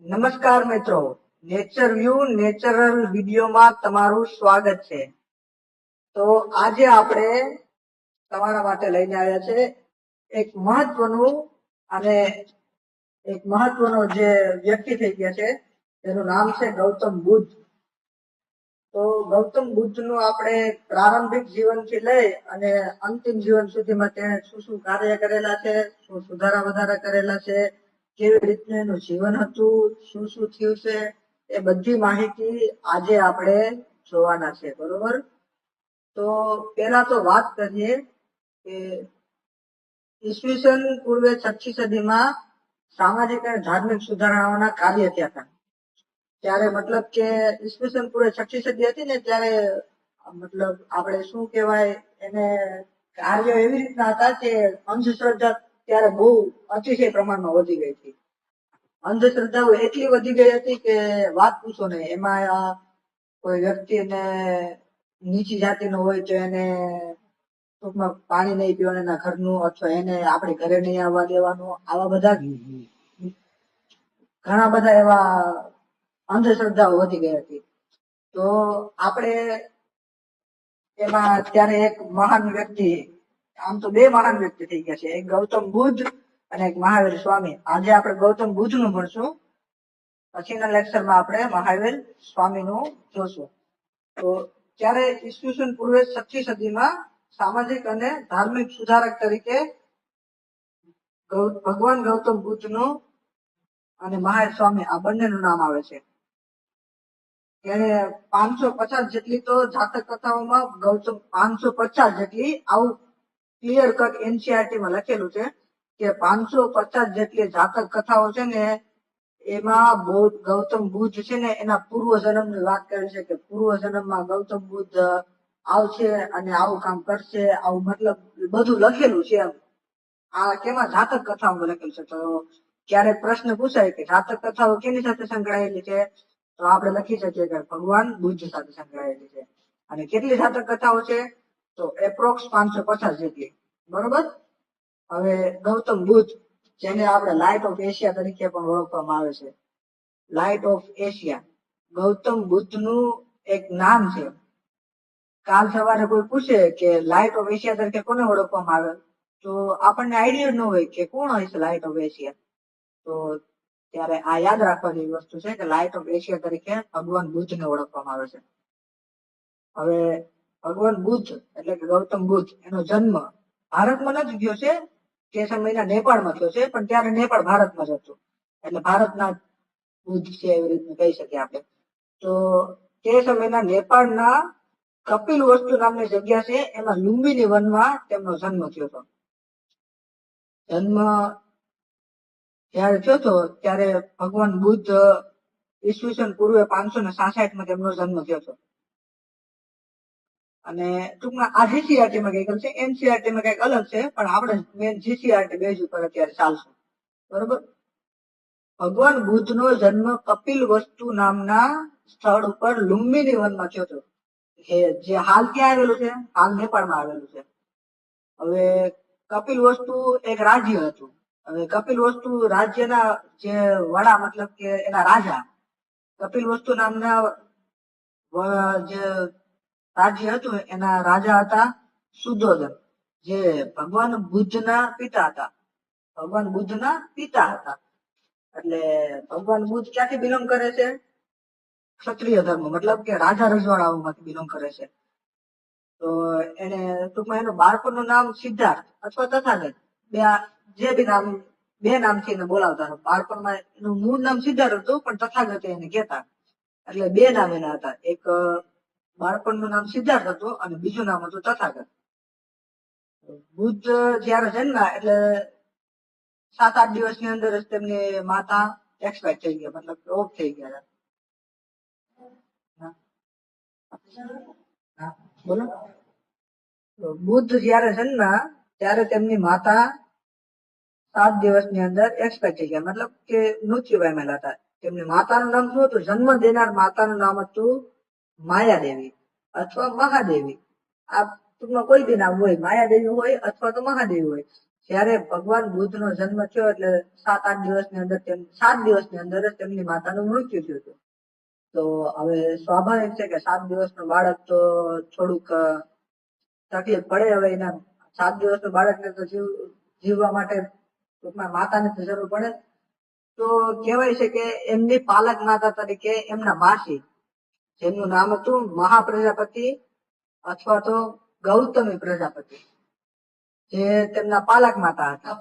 નમસ્કાર મિત્રો, nature view natural વિડીયોમાં તમારું સ્વાગત છે। તો આજે આપણે તમારા માટે લઈને આવ્યા છે એક મહત્વનો જે વ્યક્તિ થઈ ગયા છે, તેનું નામ છે ગૌતમ બુદ્ધ। તો ગૌતમ બુદ્ધનું આપણે પ્રારંભિક જીવનથી લઈ અને અંતિમ જીવન સુધીમાં તેણે શું શું કાર્ય કરેલા છે, શું સુધારા વધારા કરેલા છે, કેવી રીતનું એનું જીવન હતું, શું શું થયું છે, એ બધી માહિતી આજે આપણે જોવાના છે, બરોબર। તો પહેલા તો વાત કરીએ કે ઈસવીસન પૂર્વે 6મી સદીમાં સામાજિક અને ધાર્મિક સુધારણાઓના કાર્ય થયા હતા। ત્યારે મતલબ કે ઈસવીસન પૂર્વે 6મી સદી હતી ને, ત્યારે મતલબ આપણે શું કહેવાય એને, કાર્ય એવી રીતના હતા કે અંધશ્રદ્ધા ત્યારે બહુ અતિશય પ્રમાણમાં વધી ગઈ હતી। અંધશ્રદ્ધાઓ એટલી વધી ગઈ હતી કે વાત પૂછો નહીં। એમાં કોઈ વ્યક્તિને નીચી જાતિનો હોય તો એને ટૂંકમાં પાણી નહીં પીવાનું એના ઘરનું, અથવા એને આપણે ઘરે નહીં આવવા દેવાનું, આવા બધા ઘણા બધા એવા અંધશ્રદ્ધાઓ વધી ગઈ હતી। તો આપણે એમાં ત્યારે એક મહાન વ્યક્તિ, આમ તો બે મહાન વ્યક્તિ થઈ ગયા છે, એક ગૌતમ બુદ્ધ અને એક મહાવીર સ્વામી। આજે આપણે ગૌતમ બુદ્ધ નું ભણશું, પછીના લેક્ચરમાં આપણે મહાવીર સ્વામી નું જોશું। તો ત્યારે ઈસવીસન પૂર્વે 6મી સદીમાં સામાજિક અને ધાર્મિક સુધારક તરીકે ભગવાન ગૌતમ બુદ્ધ નું અને મહાવીર સ્વામી આ બંનેનું નામ આવે છે। ત્યારે 550 જેટલી તો જાતક કથાઓમાં ગૌતમ 550 જેટલી આવું ક્લિયર કટ એનસીઆરટી માં લખેલું છે કે 550 જેટલી જાતક કથાઓ છે ને, એમાં ગૌતમ બુદ્ધ છે ને એના પૂર્વ જન્મની વાત કરે છે કે પૂર્વ જન્મમાં ગૌતમ બુદ્ધ આવશે અને આવું કામ કરશે, આવું મતલબ બધું લખેલું છે એમ। આ કેમાં જાતક કથાઓમાં લખેલું છે। તો ક્યારેક પ્રશ્ન પૂછાય કે જાતક કથાઓ કેની સાથે સંકળાયેલી છે, તો આપણે લખી શકીએ કે ભગવાન બુદ્ધ સાથે સંકળાયેલી છે। અને કેટલી જાતક કથાઓ છે, તો એપ્રોક્સ 550 જેટલી, બરોબર। હવે ગૌતમ બુદ્ધ, જેને આપણે લાઇટ ઓફ એશિયા તરીકે પણ ઓળખવામાં આવે છે, light of Asia Gautam Buddha નું એક નામ છે। કાલ સવારે કોઈ પૂછે કે લાઇટ ઓફ એશિયા તરીકે કોને ઓળખવામાં આવે, તો આપણને આઈડિયા ન હોય કે કોણ હોય છે લાઇટ ઓફ એશિયા। તો ત્યારે આ યાદ રાખવા જેવી વસ્તુ છે કે લાઇટ ઓફ એશિયા તરીકે ભગવાન બુદ્ધ ને ઓળખવામાં આવે છે। હવે ભગવાન બુદ્ધ એટલે કે ગૌતમ બુદ્ધ, એનો જન્મ ભારતમાં નથી થયો છે, તે સમયના નેપાળમાં થયો છે, પણ ત્યારે નેપાળ ભારતમાં જ હતું, એટલે ભારતના બુદ્ધ છે એવી રીતનું કહી શકીએ આપણે। તો તે સમયના નેપાળના કપિલ વસ્તુ નામની જગ્યા છે, એમાં લુંબિની વનમાં તેમનો જન્મ થયો હતો। જન્મ જયારે થયો હતો ત્યારે ભગવાન બુદ્ધ ઈસવીસન પૂર્વે 566 તેમનો જન્મ થયો હતો। અને ટૂંકમાં આ જીસીઆરટી માં કઈક છે, એનસીઆરટી માં કઈક અલગ છે, પણ આપણે મેન જીસીઆરટી બેઝ ઉપર અત્યારે ચાલશું, બરોબર। ભગવાન બુદ્ધ નો જન્મ કપિલ વસ્તુ નામના સ્થળ ઉપર લુંબિની વનમાં થયો હતો, જે હાલ ક્યાં આવેલું છે, હાલ નેપાળમાં આવેલું છે। હવે કપિલ વસ્તુ એક રાજ્ય હતું। હવે કપિલ વસ્તુ રાજ્યના જે વડા, મતલબ કે એના રાજા, કપિલ વસ્તુ નામના જે રાજ્ય હતું એના રાજા હતા શુદ્ધોધન, જે ભગવાન બુદ્ધના પિતા હતા। ભગવાન બુદ્ધના પિતા હતા, એટલે ભગવાન બુદ્ધ ક્યાંથી બિલોંગ કરે છે, ક્ષત્રિય ધર્મ, મતલબ કે રાજા રજવાડાઓમાંથી બિલોંગ કરે છે। તો એને ટૂંકમાં એનું બાળપણનું નામ સિદ્ધાર્થ અથવા તથાગત, જે બી નામ, બે નામથી એને બોલાવતા। બાળપણમાં એનું મૂળ નામ સિદ્ધાર્થ હતું, પણ તથાગત એને કહેતા, એટલે બે નામ એના હતા, એક બાળપણનું નામ સિદ્ધાર્થ હતું અને બીજું નામ હતું તથાગત। બુદ્ધ જયારે જન્મ્યા એટલે 7-8 દિવસની અંદર જ તેમની માતા એક્સપાયર થઈ ગયા, મતલબ ઓફ થઈ ગયા। બોલો, બુદ્ધ જયારે જન્મ્યા ત્યારે તેમની માતા 7 દિવસની અંદર એક્સપાયર થઈ ગયા, મતલબ કે મૃત્યુ પામેલા હતા। તેમની માતાનું નામ શું હતું, જન્મ દેનાર માતાનું નામ હતું માયાદેવી અથવા મહાદેવી। આ ટૂંકમાં કોઈ બી નામ હોય, માયાદેવી હોય અથવા તો મહાદેવી હોય, જ્યારે ભગવાન બુદ્ધ નો જન્મ થયો એટલે 7-8 દિવસની અંદર 7 દિવસની અંદર જ તેમની માતાનું મૃત્યુ થયું હતું. તો હવે સ્વાભાવિક છે કે 7 દિવસનું બાળક તો થોડુંક તકલીફ પડે. હવે એના 7 દિવસનું બાળકને તો જીવવા માટે ટૂંકમાં માતાની તો જરૂર પડે. તો કહેવાય છે કે એમની પાલક માતા તરીકે એમના માસી, જેમનું નામ હતું મહાપ્રજાપતિ અથવા તો ગૌતમી પ્રજાપતિ, જે તેમના પાલક માતા હતા.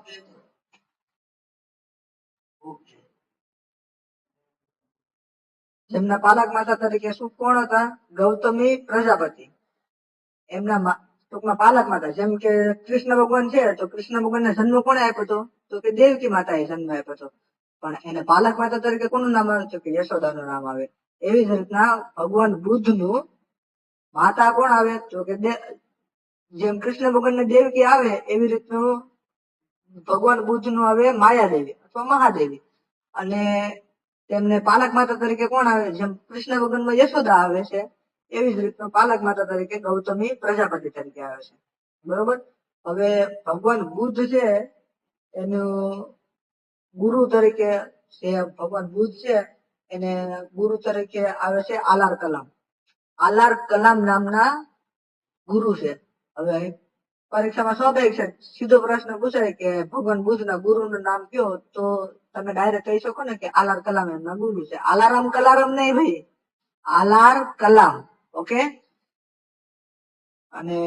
જેમના પાલક માતા તરીકે શું કોણ હતા? ગૌતમી પ્રજાપતિ. એમના ટૂંકમાં પાલક માતા. જેમ કે કૃષ્ણ ભગવાન છે તો કૃષ્ણ ભગવાનને જન્મ કોણે આપ્યો હતો? તો કે દેવકી માતાએ જન્મ આપ્યો હતો. પણ એને પાલક માતા તરીકે કોનું નામ આવે? તો કે યશોદાનું નામ આવે. એવી જ રીતના ભગવાન બુદ્ધનું માતા કોણ આવે? તો કે જેમ કૃષ્ણ ભગવાનને દેવકી આવે એવી રીતનું ભગવાન બુદ્ધનું આવે માયાદેવી અથવા મહાદેવી. અને તેમને પાલક માતા તરીકે કોણ આવે? જેમ કૃષ્ણ ભગવાનમાં યશોદા આવે છે એવી જ રીતનું પાલક માતા તરીકે ગૌતમી પ્રજાપતિ તરીકે આવે છે. બરોબર. હવે ભગવાન બુદ્ધ છે એનું ગુરુ તરીકે, જે ભગવાન બુદ્ધ છે એને ગુરુ તરીકે આવે છે આલાર કલામ. આલાર કલામ નામના ગુરુ છે. હવે પરીક્ષામાં સ્વાભાવિક છે, સીધો પ્રશ્ન પૂછાય કે ભગવાન બુદ્ધના ગુરુનું નામ કયો, તો તમે ડાયરેક્ટ કહી શકો ને કે આલાર કલામ એમના ગુરુ છે. આલારામ કલારામ નહીં ભાઈ, આલાર કલામ. ઓકે. અને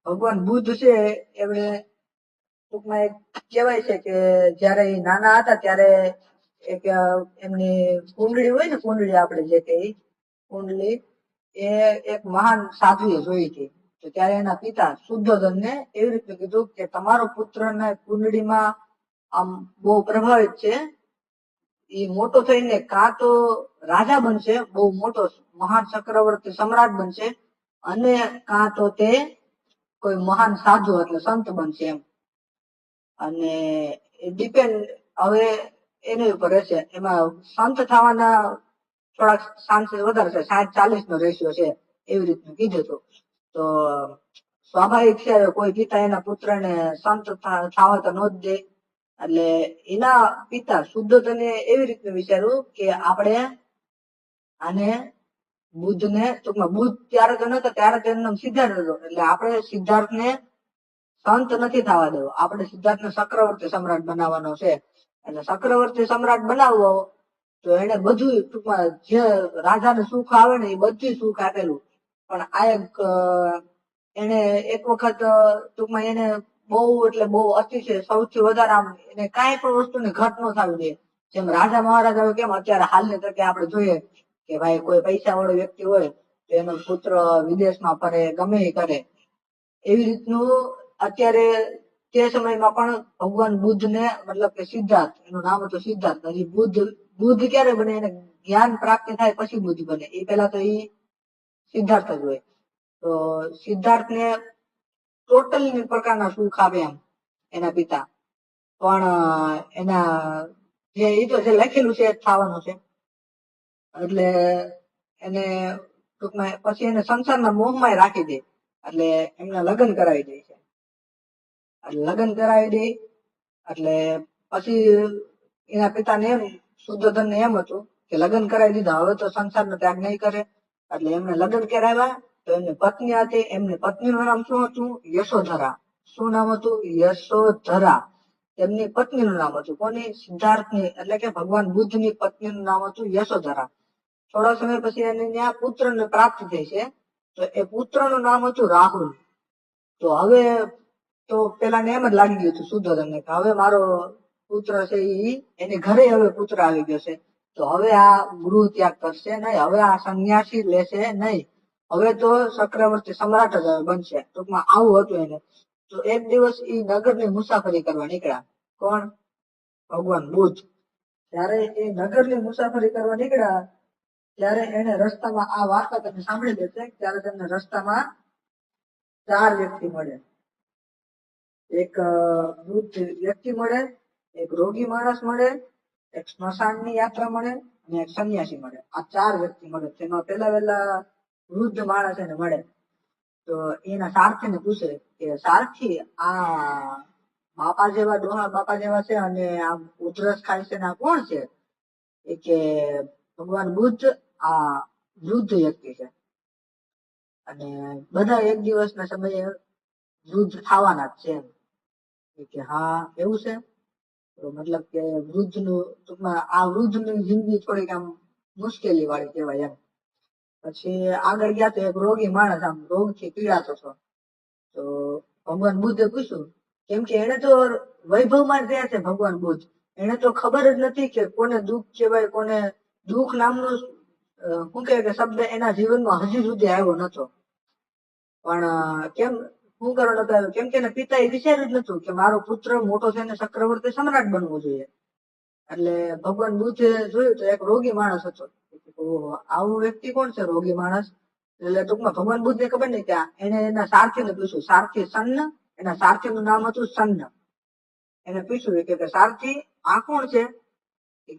ભગવાન બુદ્ધ છે એમણે ટૂંકમાં એક કહેવાય છે કે જયારે એ નાના હતા ત્યારે એક એમની કુંડળી હોય ને, કુંડળી આપણે જે કહીએ કુંડળી, એ એક મહાન સાધુએ જોઈ હતી. તો ત્યારે એના પિતા શુદ્ધોધનને એવી રીતે કીધું કે તમારો પુત્રને કુંડળીમાં આમ બહુ પ્રભાવિત છે, એ મોટો થઈને કાં તો રાજા બનશે, બહુ મોટો મહાન ચક્રવર્તી સમ્રાટ બનશે, અને કાં તો તે કોઈ મહાન સાધુ એટલે સંત બનશે એમ. અને ડિપેન્ડ હવે એની ઉપર રહેશે. એમાં સંત થવાના થોડાક ચાન્સીસ વધારે છે, 60-40 નો રેશિયો છે એવી રીતનું કીધું હતું. તો સ્વાભાવિક છે કોઈ પિતા એના પુત્રને સંત થવા તો ન જ દે. એટલે એના પિતા શુદ્ધોધને એવી રીતનું વિચાર્યું કે આપણે આને બુદ્ધને, ટૂંકમાં બુદ્ધ ત્યારે તો નતો, ત્યારે તો એનું નામ સિદ્ધાર્થ હતો, એટલે આપણે સિદ્ધાર્થને સંત નથી થવા દેવો, આપણે સિદ્ધાર્થને ચક્રવર્તી સમ્રાટ બનાવવાનો છે. એટલે ચક્રવર્તી સમ્રાટ બનાવવો તો એને બધું ટૂંકમાં જે રાજાને સુખ આવે ને એ બધું સુખ આપેલું. પણ આ એને એક વખત ટૂંકમાં એને બહુ એટલે બહુ અતિશય સૌથી વધારે આમ એને કાંઈ પણ વસ્તુને ઘટ ન થવી દે. જેમ રાજા મહારાજા કેમ અત્યારે હાલની તકે આપણે જોઈએ કે ભાઈ કોઈ પૈસા વાળો વ્યક્તિ હોય તો એનો પુત્ર વિદેશમાં ફરે, ગમે એ કરે. એવી રીતનું અત્યારે તે સમયમાં પણ ભગવાન બુદ્ધને, મતલબ કે સિદ્ધાર્થ, એનું નામ હતું સિદ્ધાર્થ. હજી બુદ્ધ ક્યારે બને? એને જ્ઞાન પ્રાપ્તિ થાય પછી બુદ્ધ બને. એ પેલા તો એ સિદ્ધાર્થ જ હોય. તો સિદ્ધાર્થને ટોટલ પ્રકારના સુખ આવે એમ એના પિતા, પણ એના જે એ તો જે લખેલું છે એ થવાનું છે. એટલે એને ટૂંકમાં પછી એને સંસારના મોહમાં રાખી દે. એટલે એમના લગ્ન કરાવી દે છે. લગ્ન કરાવી દે એટલે પછી એના પિતાને એમ, શુદ્ધોધનને એમ હતું કે લગ્ન કરાવી દીધા, હવે તો સંસારનો ત્યાગ નહીં કરે. એટલે એમને લગ્ન કરાવ્યા. તો એમની પત્ની હતી, એમની પત્નીનું નામ શું હતું? યશોધરા. શું નામ હતું? યશોધરા. એમની પત્નીનું નામ હતું કોની? સિદ્ધાર્થની, એટલે કે ભગવાન બુદ્ધની પત્નીનું નામ હતું યશોધરા. થોડા સમય પછી એને ત્યાં પુત્રને પ્રાપ્ત થઈ છે. તો એ પુત્રનું નામ હતું રાહુલ. તો હવે તો પેલાને એમ જ લાગી ગયું હતું શુદ્ધોધનને કે હવે મારો પુત્ર છે એને ઘરે હવે પુત્ર આવી ગયો છે, તો હવે આ ગૃહ ત્યાગ કરશે નહીં, હવે આ સંન્યાસી લેશે નહીં, હવે તો ચક્રવર્તી સમ્રાટ જ બનશે. ટૂંકમાં આવું હતું એને. તો એક દિવસ એ નગરની મુસાફરી કરવા નીકળ્યા. કોણ? ભગવાન બુદ્ધ. ત્યારે એ નગરની મુસાફરી કરવા નીકળ્યા ત્યારે એને રસ્તામાં આ વાર્તા તમે સાંભળી દેશે. ત્યારે તેમને રસ્તામાં 4 વ્યક્તિ મળે. એક વૃદ્ધ વ્યક્તિ મળે, એક રોગી માણસ મળે, એક સ્મશાનની યાત્રા મળે અને એક સંન્યાસી મળે. આ 4 વ્યક્તિ મળે. તેમાં પેલા વૃદ્ધ માણસ એને મળે. તો એના સારથીને પૂછે કે સારથી, આ બાપા જેવા ડોહા બાપા જેવા છે અને આમ ઉધરસ ખાય છે ને આ કોણ છે? એ કે ભગવાન બુદ્ધ આ વૃદ્ધ વ્યક્તિ છે અને બધા એક દિવસના સમયે વૃદ્ધ થવાના જ છે એમ. એ કે હા એવું છે, તો મતલબ કે વૃદ્ધ નું ટૂંકમાં આ વૃદ્ધ ની જિંદગી થોડીક આમ મુશ્કેલી વાળી કહેવાય એમ. પછી આગળ ગયા તો એક રોગી માણસ આમ રોગ થી પીડાતો હતો. તો ભગવાન બુદ્ધે પૂછ્યું, કેમ કે એને તો વૈભવમાં જ રહ્યા છે ભગવાન બુદ્ધ, એને તો ખબર જ નથી કે કોને દુઃખ કહેવાય, કોને દુઃખ નામનો શું કહેવાય કે શબ્દ એના જીવનમાં હજી સુધી આવ્યો નતો. પણ કેમ શું કરવા નતો આવ્યો? કેમ કે એના પિતાએ વિચાર્યું જ નતું કે મારો પુત્ર મોટો થઈને ચક્રવર્તી સમ્રાટ બનવો જોઈએ. એટલે ભગવાન બુદ્ધે જોયું તો એક રોગી માણસ હતો. આવું વ્યક્તિ કોણ છે રોગી માણસ? એટલે ટૂંકમાં ભગવાન બુદ્ધને ખબર નહીં કે એને એના સારથીને પૂછ્યું, સારથી સન્ન, એના સારથીનું નામ હતું સન્ન. એને પૂછ્યું કે સારથી આ કોણ છે?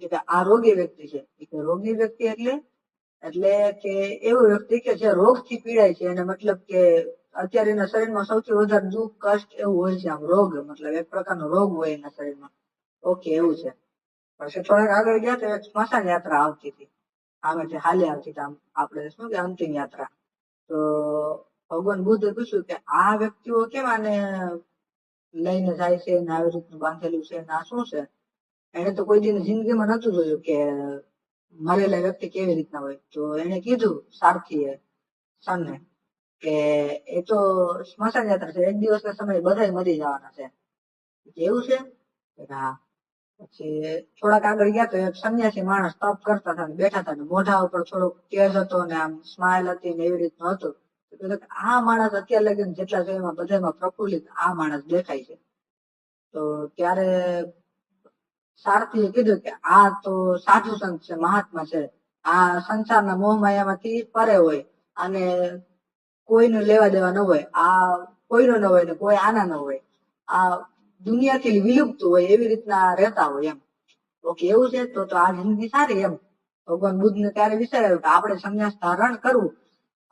કે આ રોગી વ્યક્તિ છે. કે રોગી વ્યક્તિ એટલે કે એવો વ્યક્તિ કે જે રોગથી પીડાય છે, એને મતલબ કે અત્યારે એના શરીરમાં સૌથી વધારે દુઃખ કષ્ટ એવું હોય છે. આમ રોગ મતલબ એક પ્રકારનો રોગ હોય એના શરીરમાં. ઓકે એવું છે. પછી થોડાક આગળ ગયા તો એક સ્મશાન યાત્રા આવતી હતી, આગળથી હાલી આવતી હતી, આમ આપણે શું કે અંતિમ યાત્રા. તો ભગવાન બુદ્ધે પૂછ્યું કે આ વ્યક્તિઓ કેમ આને લઈને જાય છે ને આવી રીતનું બાંધેલું છે ને આ શું છે? એને તો કોઈ દિન જિંદગીમાં નતું જોયું કે મરેલા વ્યક્તિ કેવી રીતના હોય. તો એને કીધું સારથીએ સનને કે એ તો સ્મશાન યાત્રા છે, એક દિવસના સમયે બધા મરી જવાના છે. એવું છે? હા. પછી થોડાક આગળ ગયા તો એક સંન્યાસી માણસ તપ કરતા હતા, બેઠા હતા, મોઢા ઉપર થોડોક તેજ હતો ને આમ સ્માઇલ હતી ને એવી રીતનું હતું. આ માણસ અત્યારે લગીને જેટલા છે એમાં બધામાં પ્રફુલ્લિત આ માણસ દેખાય છે. તો ત્યારે સારથીએ કીધું કે આ તો સાધુ સંત છે, મહાત્મા છે, આ સંસારના મોહ માયામાંથી પરે હોય, અને કોઈનું લેવા દેવા ન હોય, આ કોઈનો ન હોય ને કોઈ આના ન હોય, આ દુનિયાથી વિલુપ્ત હોય એવી રીતના રહેતા હોય એમ. ઓકે એવું છે, તો આ જિંદગી સારી એમ. ભગવાન બુદ્ધને ત્યારે વિચાર્યું કે આપણે સંન્યાસ ધારણ કરવું,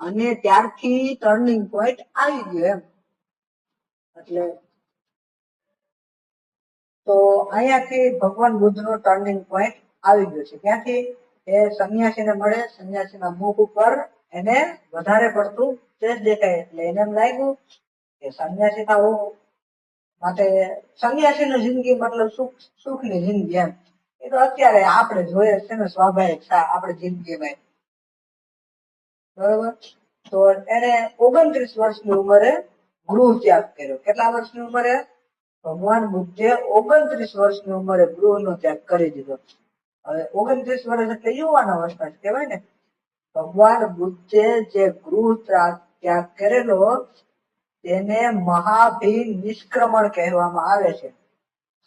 અને ત્યારથી ટર્નિંગ પોઈન્ટ આવી ગયો એમ. એટલે તો અહીંયાથી ભગવાન બુદ્ધનો ટર્નિંગ પોઈન્ટ આવી ગયો છે. ક્યાંથી? એ સંન્યાસીને મળે, સંન્યાસીના મુખ ઉપર એને વધારે પડતું તેજ દેખાય, એટલે એને એમ લાગ્યું કે સંન્યાસી થવું માટે સંન્યાસીની જિંદગી મતલબ સુખની જિંદગી એમ. એ તો અત્યારે આપણે જોઈએ છે ને સ્વાભાવિક આપણે જિંદગીમાં. બરોબર. તો એને 29 વર્ષની ઉંમરે ગૃહ ત્યાગ કર્યો. કેટલા વર્ષની ઉંમરે? ભગવાન બુદ્ધે 29 વર્ષની ઉંમરે ગૃહનો ત્યાગ કરી દીધો. હવે 29 વર્ષ એટલે યુવાન અવસ્થા જ કહેવાય ને. ભગવાન બુદ્ધે જે ગૃહ ત્યાગ કરેલો તેને મહાભિનિષ્ક્રમણ કહેવામાં આવે છે.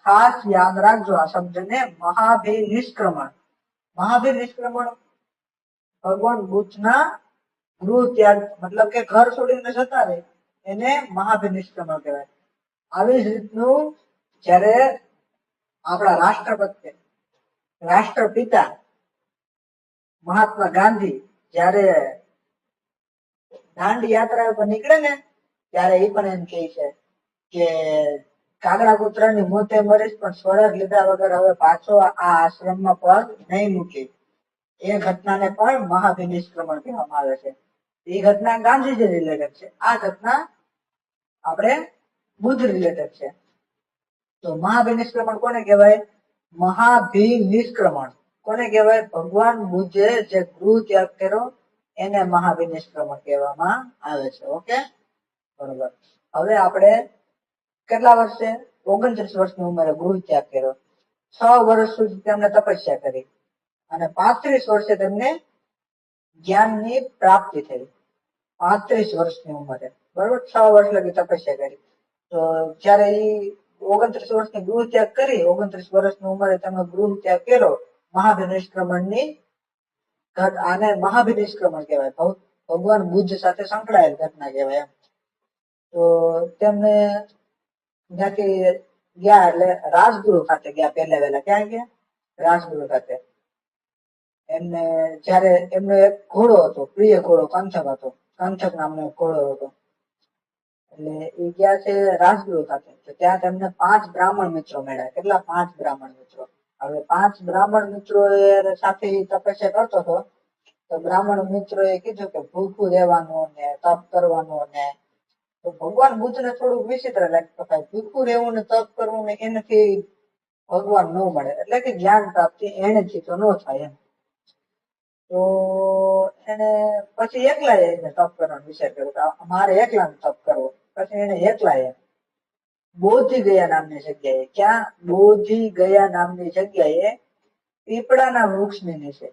ખાસ યાદ રાખજો આ શબ્દને, મહાભિનિષ્ક્રમણ. મહાભિનિષ્ક્રમણ ભગવાન બુદ્ધના ગૃહ ત્યાગ મતલબ કે ઘર છોડીને જતા રહે એને મહાભિનિષ્ક્રમણ કહેવાય. આવી જ રીતનું જ્યારે આપણા રાષ્ટ્રપતિ રાષ્ટ્રપિતા મહાત્મા ગાંધી જ્યારે દાંડી યાત્રા ઉપર નીકળે ને ત્યારે એ પણ એમ કહે છે કે કાગડા કૂતરાની મોતે મરીશ પણ સ્વર્ગ લીધા વગર હવે પાછો આ આશ્રમમાં પગ નહીં મૂકી. એ ઘટનાને પણ મહાભિનિષ્ક્રમણ કહેવામાં આવે છે. એ ઘટના ગાંધીજી રિલેટેડ છે, આ ઘટના આપણે બુદ્ધ રિલેટેડ છે. તો મહાભિનિષ્ક્રમણ કોને કહેવાય? મહાભિનિષ્ક્રમણ કોને કહેવાય? ભગવાન બુદ્ધે જે ગૃહ ત્યાગ કર્યો એને મહાભિનિષ્ક્રમણ કહેવામાં આવે છે. ઓકે બરોબર. હવે આપણે કેટલા વર્ષે? 29 વર્ષની ઉંમરે ગૃહ ત્યાગ કર્યો. 6 વર્ષ સુધી તેમણે તપસ્યા કરી અને 35 વર્ષે તેમને જ્ઞાનની પ્રાપ્તિ થઈ. 35 વર્ષની ઉંમરે બરોબર. 6 વર્ષ લગી તપસ્યા કરી. તો જયારે એ 29 વર્ષની ગૃહ ત્યાગ કરી, 29 વર્ષની ઉંમરે તમે ગૃહ ત્યાગ કર્યો મહાભિનિષ્ક્રમણની આને મહાભિનિષ્ક્રમણ કહેવાય. ભગવાન બુદ્ધ સાથે સંકળાયેલ ઘટના કહેવાય એમ. તો તેમને ત્યાંથી ગયા એટલે રાજગૃહ ખાતે ગયા. પહેલા વહેલા ક્યાં ગયા? રાજગૃહ ખાતે. એમને જયારે એમનો એક ઘોડો હતો, પ્રિય ઘોડો કંચક હતો, કંચક નામનો ઘોડો હતો. એટલે એ ગયા છે રાજગૃહ ખાતે. તો ત્યાં તેમને 5 બ્રાહ્મણ મિત્રો મળ્યા. કેટલા? 5 બ્રાહ્મણ મિત્રો. હવે 5 બ્રાહ્મણ મિત્રો સાથે તપસ્યા કરતો હતો. તો બ્રાહ્મણ મિત્રો એ કીધું કે ભૂખું રહેવાનું ને તપ કરવાનું ને. તો ભગવાન બુદ્ધ ને થોડુંક વિચિત્ર લાગ્યું કે ભૂખું રહેવું ને તપ કરવું ને એનાથી ભગવાન ન મળે, એટલે કે જ્ઞાન પ્રાપ્તિ એનેથી તો ન થાય એમ. તો એને પછી એકલા એને તપ કરવાનો વિચાર કર્યો કે મારે એકલા તપ કરવો. પછી એને એકલા બોધિ ગયા નામની જગ્યાએ, ક્યાં? બોધિ ગયા નામની જગ્યાએ પીપળાના વૃક્ષની નીચે,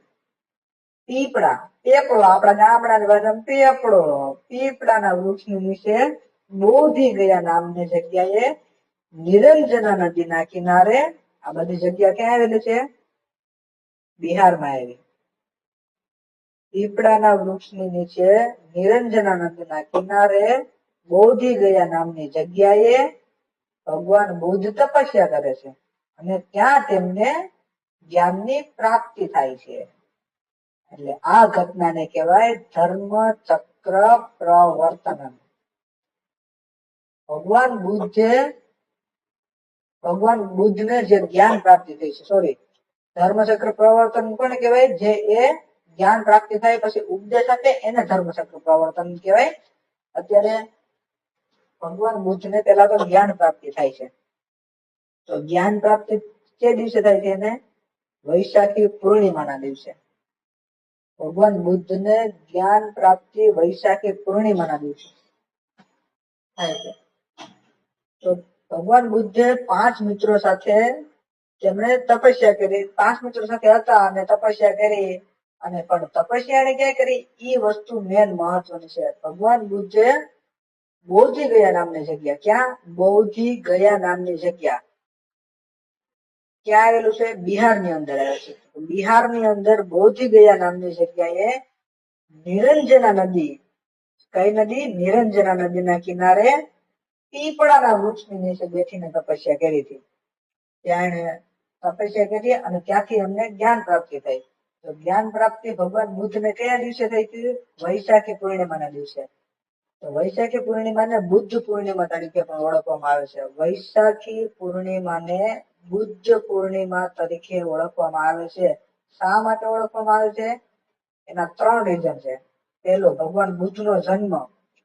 પીપળા પેપળો આપણા ગામડાની ભાષામાં પેપળો, પીપળાના વૃક્ષની નીચે બોધિ ગયા નામની જગ્યાએ નિરંજના નદીના કિનારે, આ બધી જગ્યા ક્યાં આવેલી છે? બિહારમાં આવી. પીપળાના વૃક્ષની નીચે નિરંજના નદીના કિનારે બોધિ ગયા નામની જગ્યાએ ભગવાન બુદ્ધ તપસ્યા કરે છે અને ત્યાં તેમને જ્ઞાનની પ્રાપ્તિ થાય છે. એટલે આ ઘટનાને કહેવાય ધર્મ ચક્ર પ્રવર્તન. ભગવાન બુદ્ધને જે જ્ઞાન પ્રાપ્તિ થઈ છે, સોરી, ધર્મચક્ર પ્રવર્તન કોને કહેવાય? જે એ જ્ઞાન પ્રાપ્તિ થાય પછી ઉપદેશ આપે એને ધર્મચક્ર પ્રવર્તન કહેવાય. અત્યારે ભગવાન બુદ્ધને પેલા તો જ્ઞાન પ્રાપ્તિ થાય છે. તો જ્ઞાન પ્રાપ્તિ કે દિવસે થાય છે? એને વૈશાખી પૂર્ણિમાના દિવસે. ભગવાન બુદ્ધને જ્ઞાન પ્રાપ્તિ વૈશાખી પૂર્ણિમાના દિવસે થાય છે. તો ભગવાન બુદ્ધે 5 મિત્રો સાથે તેમણે તપસ્યા કરી. 5 મિત્રો સાથે હતા અને તપસ્યા કરી. અને પણ તપસ્યા એને ક્યાં કરી? એ વસ્તુ મેન મહત્વની છે. ભગવાન બુદ્ધે બોધિ ગયા નામની જગ્યા, ક્યાં? બોધિ ગયા નામની જગ્યા ક્યાં આવેલું છે? બિહારની અંદર આવે છે. બિહારની અંદર બોધિ ગયા નામની જગ્યાએ નિરંજના નદી, કઈ નદી? નિરંજના નદીના કિનારે પીપળાના વૃક્ષની નીચે બેઠીને તપસ્યા કરી હતી. ત્યાં એને તપસ્યા કરી અને ત્યાંથી અમને જ્ઞાન પ્રાપ્તિ થઈ. તો જ્ઞાન પ્રાપ્તિ ભગવાન બુદ્ધને કયા દિવસે થઈ હતી? વૈશાખી પૂર્ણિમાના દિવસે. તો વૈશાખી પૂર્ણિમાને બુદ્ધ પૂર્ણિમા તરીકે પણ ઓળખવામાં આવે છે. વૈશાખી પૂર્ણિમાને બુદ્ધ પૂર્ણિમા તરીકે ઓળખવામાં આવે છે. શા માટે ઓળખવામાં આવે છે? એના 3 રીઝન છે. પહેલો, ભગવાન બુદ્ધનો જન્મ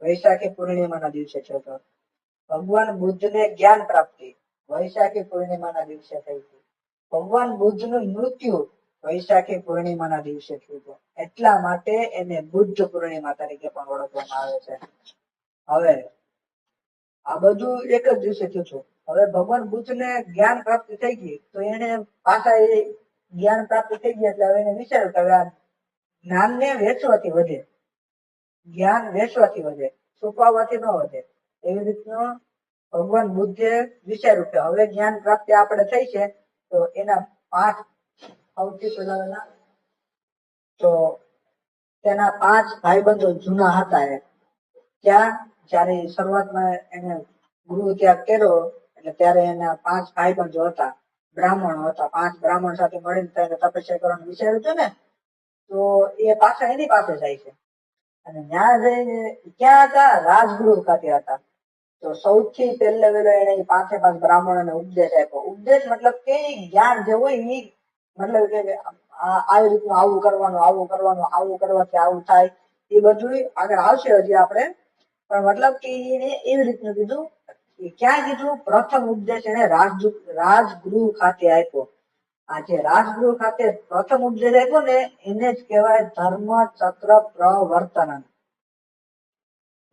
વૈશાખી પૂર્ણિમાના દિવસે થયો હતો. ભગવાન બુદ્ધને જ્ઞાન પ્રાપ્તિ વૈશાખી પૂર્ણિમાના દિવસે થઈ હતી. ભગવાન બુદ્ધનું મૃત્યુ વૈશાખી પૂર્ણિમાના દિવસે થયું હતું. એટલા માટે એને બુદ્ધ પૂર્ણિમા તરીકે પણ ઓળખવામાં આવે છે. હવે આ બધું એક જ દિવસે થયું હતું. હવે ભગવાન બુદ્ધને જ્ઞાન પ્રાપ્તિ થઈ ગઈ તો એને પાછા એ જ્ઞાન પ્રાપ્તિ થઈ ગયા એટલે હવે એને વિચાર્યું કે આ જ્ઞાનને વેચવાથી વધે, જ્ઞાન વેચવાથી વધે, છુપાવવાથી ન વધે. એવી રીતનું ભગવાન બુદ્ધે વિચાર્યું કે હવે જ્ઞાન પ્રાપ્તિ આપણે થઈ છે તો એના 5 સૌથી પહેલા તો તેના 5 ભાઈબંધો જૂના હતા. એ ત્યાં જયારે શરૂઆતમાં એને ગૃહ ત્યાગ કર્યો એટલે ત્યારે એના 5 ભાઈબંધો હતા, બ્રાહ્મણો હતા. 5 બ્રાહ્મણ સાથે મળીને તેને તપસ્યા કરવાનું વિચાર્યું હતું ને, તો એ પાછા એની પાસે જાય છે અને ત્યાં જઈને ક્યાં હતા? રાજગૃહ ખાતે હતા. તો સૌથી પહેલા એને 5 બ્રાહ્મણોને ઉપદેશ આપ્યો. ઉપદેશ મતલબ કે જ્ઞાન જે હોય એ મતલબ કે આવી રીતનું આવું કરવાનું, આવું કરવાનું, આવું કરવાથી આવું થાય, એ બધું આગળ આવશે હજી આપણે. પણ મતલબ કે એને એવી રીતનું કીધું. ક્યાં કીધું? પ્રથમ ઉપદેશ એને રાજગૃહ ખાતે આપ્યો. આ જે રાજગૃહ ખાતે પ્રથમ ઉપદેશ આપ્યો ને એને જ કહેવાય ધર્મ ચક્ર પ્રવર્તન.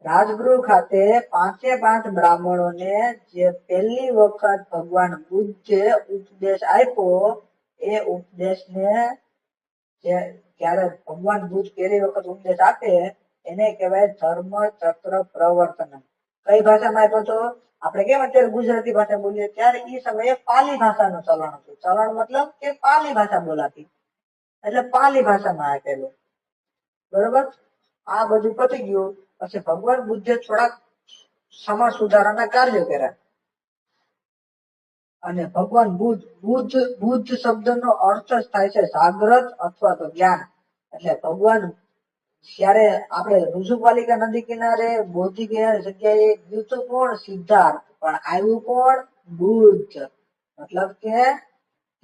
રાજગૃહ ખાતે 5 બ્રાહ્મણોને જે પહેલી વખત ભગવાન બુદ્ધે ઉપદેશ આપ્યો એ ઉપદેશને જ્યારે ભગવાન બુદ્ધ પહેલી વખત ઉપદેશ આપે એને કહેવાય ધર્મ ચક્ર પ્રવર્તન. કઈ ભાષામાં આપ્યો તો? આપણે કેમ અત્યારે ગુજરાતી ભાષા બોલીએ ત્યારે એ સમયે પાલી ભાષાનું ચલણ હતું. ચલણ મતલબ કે પાલી ભાષા બોલાતી, એટલે પાલી ભાષામાં આપેલું. બરોબર? આ બધું પતી ગયું. પછી ભગવાન બુદ્ધે થોડાક સમાજ સુધારાના કાર્યો કર્યા. અને ભગવાન બુદ્ધ શબ્દનો અર્થ જ થાય છે જાગ્રત અથવા તો જ્ઞાન. એટલે ભગવાન ત્યારે આપણે ઋષુપાલિકા નદી કિનારે બોધી ગયા જગ્યાએ ગયું તો કોણ? સિદ્ધાર્થ. પણ આવ્યું કોણ? બુદ્ધ. મતલબ કે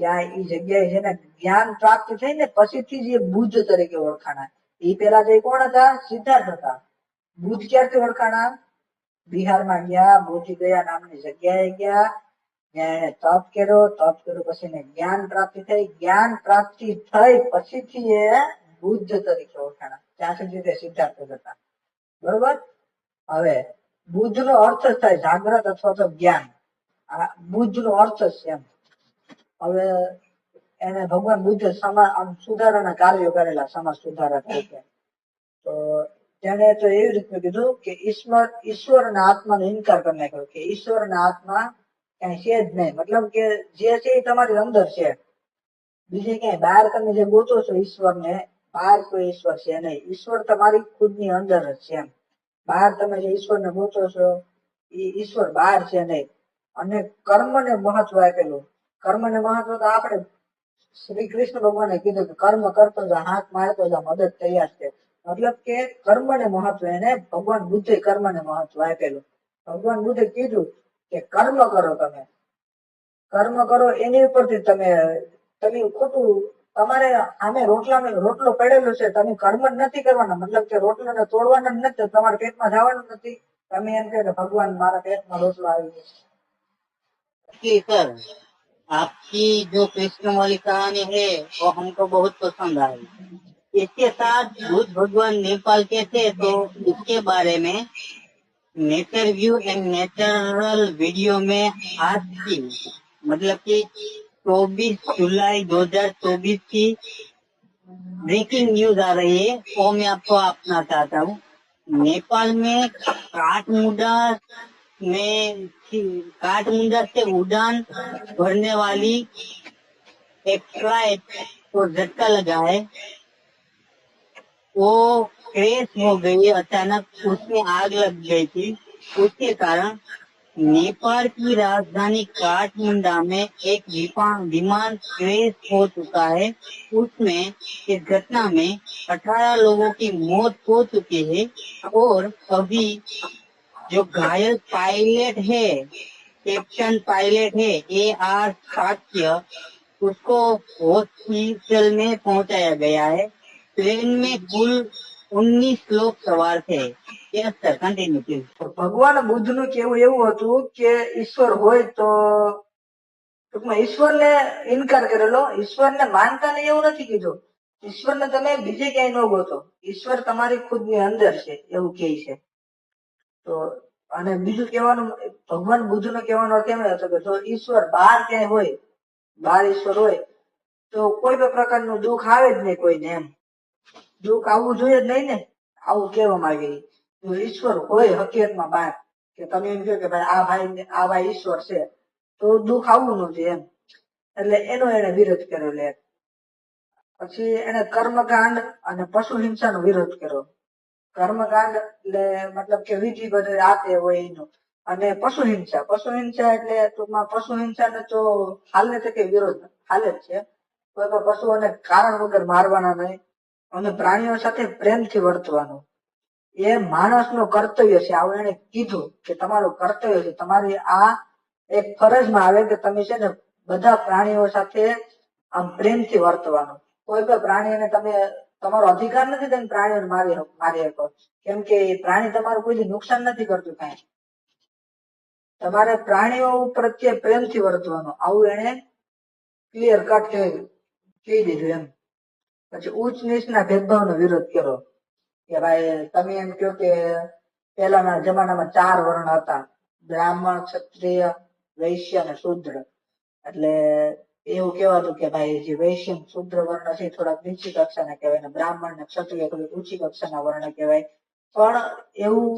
ત્યાં એ જગ્યાએ જેને જ્ઞાન પ્રાપ્ત થઈ ને પછીથી જ એ બુદ્ધ તરીકે ઓળખાણા. એ પેલા જે કોણ હતા? સિદ્ધાર્થ હતા. બુદ્ધ ક્યારથી ઓળખાણા? બિહારમાં ગયા, બોધી ગયા નામની જગ્યાએ ગયા, ત્યાં એને તપ કર્યો, પછી એને જ્ઞાન પ્રાપ્તિ થઈ, જ્ઞાન પ્રાપ્તિ થઈ પછીથી એ બુદ્ધ તરીકે ઓળખાણા. ત્યાં સુધી તે સિદ્ધાર્થ હતા. બરોબર. હવે બુદ્ધ નો અર્થ થાય જાગ્રત અથવા તો જ્ઞાન. આ બુદ્ધ નો અર્થ છે એમ. હવે એને ભગવાન બુદ્ધ સુધારાના કાર્યો કરેલા, સમાજ સુધારા તરીકે. તો તેને તો એવી રીતનું કીધું કે ઈશ્વર અને આત્માનો ઇનકાર કરી નાખ્યો, કે ઈશ્વર અને આત્મા કઈ છે જ નહીં. મતલબ કે જે છે એ તમારી અંદર છે, બીજે ક્યાંય બહાર તમે જે ગોતો છો ઈશ્વરને, બહાર કોઈ ઈશ્વર છે નહીં. ઈશ્વર તમારી ખુદની અંદર જ છે એમ. બહાર તમે જે ઈશ્વરને ગોતો છો એ ઈશ્વર બહાર છે નહીં. અને કર્મને મહત્વ આપેલું. કર્મને મહત્વ તો આપણે શ્રી કૃષ્ણ ભગવાને કીધું કે કર્મ કરતો જા, હાથ મારતો જા, મદદ તૈયાર છે. મતલબ કે કર્મને મહત્વ, એને ભગવાન બુદ્ધે કર્મને મહત્વ આપેલું. ભગવાન બુદ્ધે કીધું કે કર્મ કરો, તમે કર્મ કરો, એની ઉપરથી તમે ખોટું તમારે આમે રોટલો પડેલો છે, તમે કર્મ જ નથી કરવાના. મતલબ કે રોટલો ને તોડવાના જ નથી, તમારા પેટમાં જવાનું નથી. તમે એમ કહો કે ભગવાન મારા પેટમાં રોટલો આવી ગયો. सर, आपकी जो कृष्ण वाली कहानी है वो हमको बहुत पसंद आई। इसके साथ बुद्ध भगवान नेपाल के थे, तो इसके बारे में nature view and natural video में आज की मतलब कि 24 जुलाई 2024 की ब्रेकिंग न्यूज आ रही है, वो मैं आपको अपना चाहता हूँ। नेपाल में काठमुंडा से उड़ान भरने वाली एक फ्लाइट को झटका लगा है, वो क्रैश हो गई अचानक, उसमें आग लग गई थी। उसके कारण नेपाल की राजधानी काठमुंडा में एक विमान क्रैश हो चुका है। उसमें इस घटना में 18 लोगों की मौत हो चुकी है और अभी जो घायल पायलट है, कैप्टन पायलट है AR साक्य, उसको हॉस्पिटल में पहुंचाया गया है। प्लेन में कुल 19 लोग सवार थे। Yes sir, continue please. ભગવાન બુદ્ધ નું કેવું એવું હતું કે ઈશ્વર હોય તો ટૂંકમાં ઈશ્વરને ઇનકાર કરેલો, ઈશ્વરને માનતા ને એવું નથી કીધું. ઈશ્વરને તમે બીજે ક્યાંય ન ગોતો, ઈશ્વર તમારી ખુદની અંદર છે એવું કહે છે. તો અને બીજું કહેવાનું, ભગવાન બુદ્ધ નો કહેવાનો અર્થ એમ હતો કે જો ઈશ્વર બહાર ક્યાંય હોય, બહાર ઈશ્વર હોય તો કોઈ પણ પ્રકારનું દુઃખ આવે જ નહીં કોઈને. એમ દુઃખ આવવું જોઈએ જ નહીં ને, આવું કહેવા માંગે. જો ઈશ્વર હોય હકીકતમાં બહાર, કે તમે એમ કહો કે ભાઈ આ ભાઈ ઈશ્વર છે, તો દુઃખ આવવું ન જોઈએ એમ. એટલે એનો એને વિરોધ કર્યો. પછી એને કર્મકાંડ અને પશુ હિંસાનો વિરોધ કર્યો. કર્મકાંડ એટલે મતલબ કે વિધિ બધે આતે હોય એનો, અને પશુ હિંસા એટલે ટૂંકમાં પશુ હિંસાને તો હાલને તકે વિરોધ હાલે જ છે. કોઈ પણ પશુઓને કારણ વગર મારવાના નહીં, અને પ્રાણીઓ સાથે પ્રેમથી વર્તવાનું એ માણસનું કર્તવ્ય છે. આવું એને કીધું કે તમારું કર્તવ્ય છે, તમારી આ એક ફરજમાં આવે કે તમે છે ને બધા પ્રાણીઓ સાથે આમ પ્રેમથી વર્તવાનું. કોઈ પણ પ્રાણીને તમે, તમારો અધિકાર નથી તમે પ્રાણીઓને મારી શકો, કેમ કે પ્રાણી તમારું કોઈ નુકસાન નથી કરતું કાંઈ. તમારે પ્રાણીઓ પ્રત્યે પ્રેમથી વર્તવાનું, આવું એને ક્લિયર કટ કહી દીધું એમ. પછી ઉચ્ચ નીચના ભેદભાવનો વિરોધ કર્યો કે ભાઈ તમે એમ કહો કે પહેલાના જમાનામાં 4 વર્ણ હતા, બ્રાહ્મણ, ક્ષત્રિય, વૈશ્ય અને શૂદ્ર. એટલે એવું કહેવાતું કે ભાઈ જે વૈશ્ય શૂદ્ર વર્ણ છે થોડાક નીચી કક્ષાના કહેવાય, ને બ્રાહ્મણ ને ક્ષત્રિય થોડીક ઊંચી કક્ષાના વર્ણ કહેવાય. પણ એવું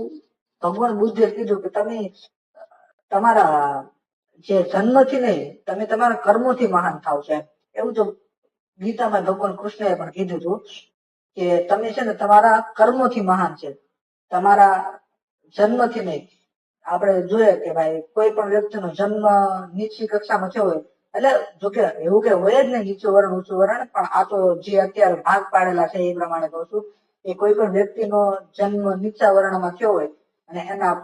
ભગવાન બુદ્ધે કીધું કે તમે તમારા જે જન્મથી નહીં, તમે તમારા કર્મોથી મહાન થાવ છો એમ. એવું તો ગીતામાં ભગવાન કૃષ્ણએ પણ કીધું હતું કે તમે છે ને તમારા કર્મોથી મહાન છે, તમારા જન્મથી નહીં. આપણે જોઈએ કે ભાઈ કોઈ પણ વ્યક્તિનો જન્મ નીચી કક્ષામાં થયો હોય, એટલે જોકે એવું કે હોય જ ને નીચું વર્ણ ઊંચું વર્ણ, પણ આ તો જે અત્યારે ભાગ પાડેલા છે એ પ્રમાણે કહું છું એ કોઈ પણ વ્યક્તિનો જન્મ નીચા વર્ણમાં થયો હોય અને એના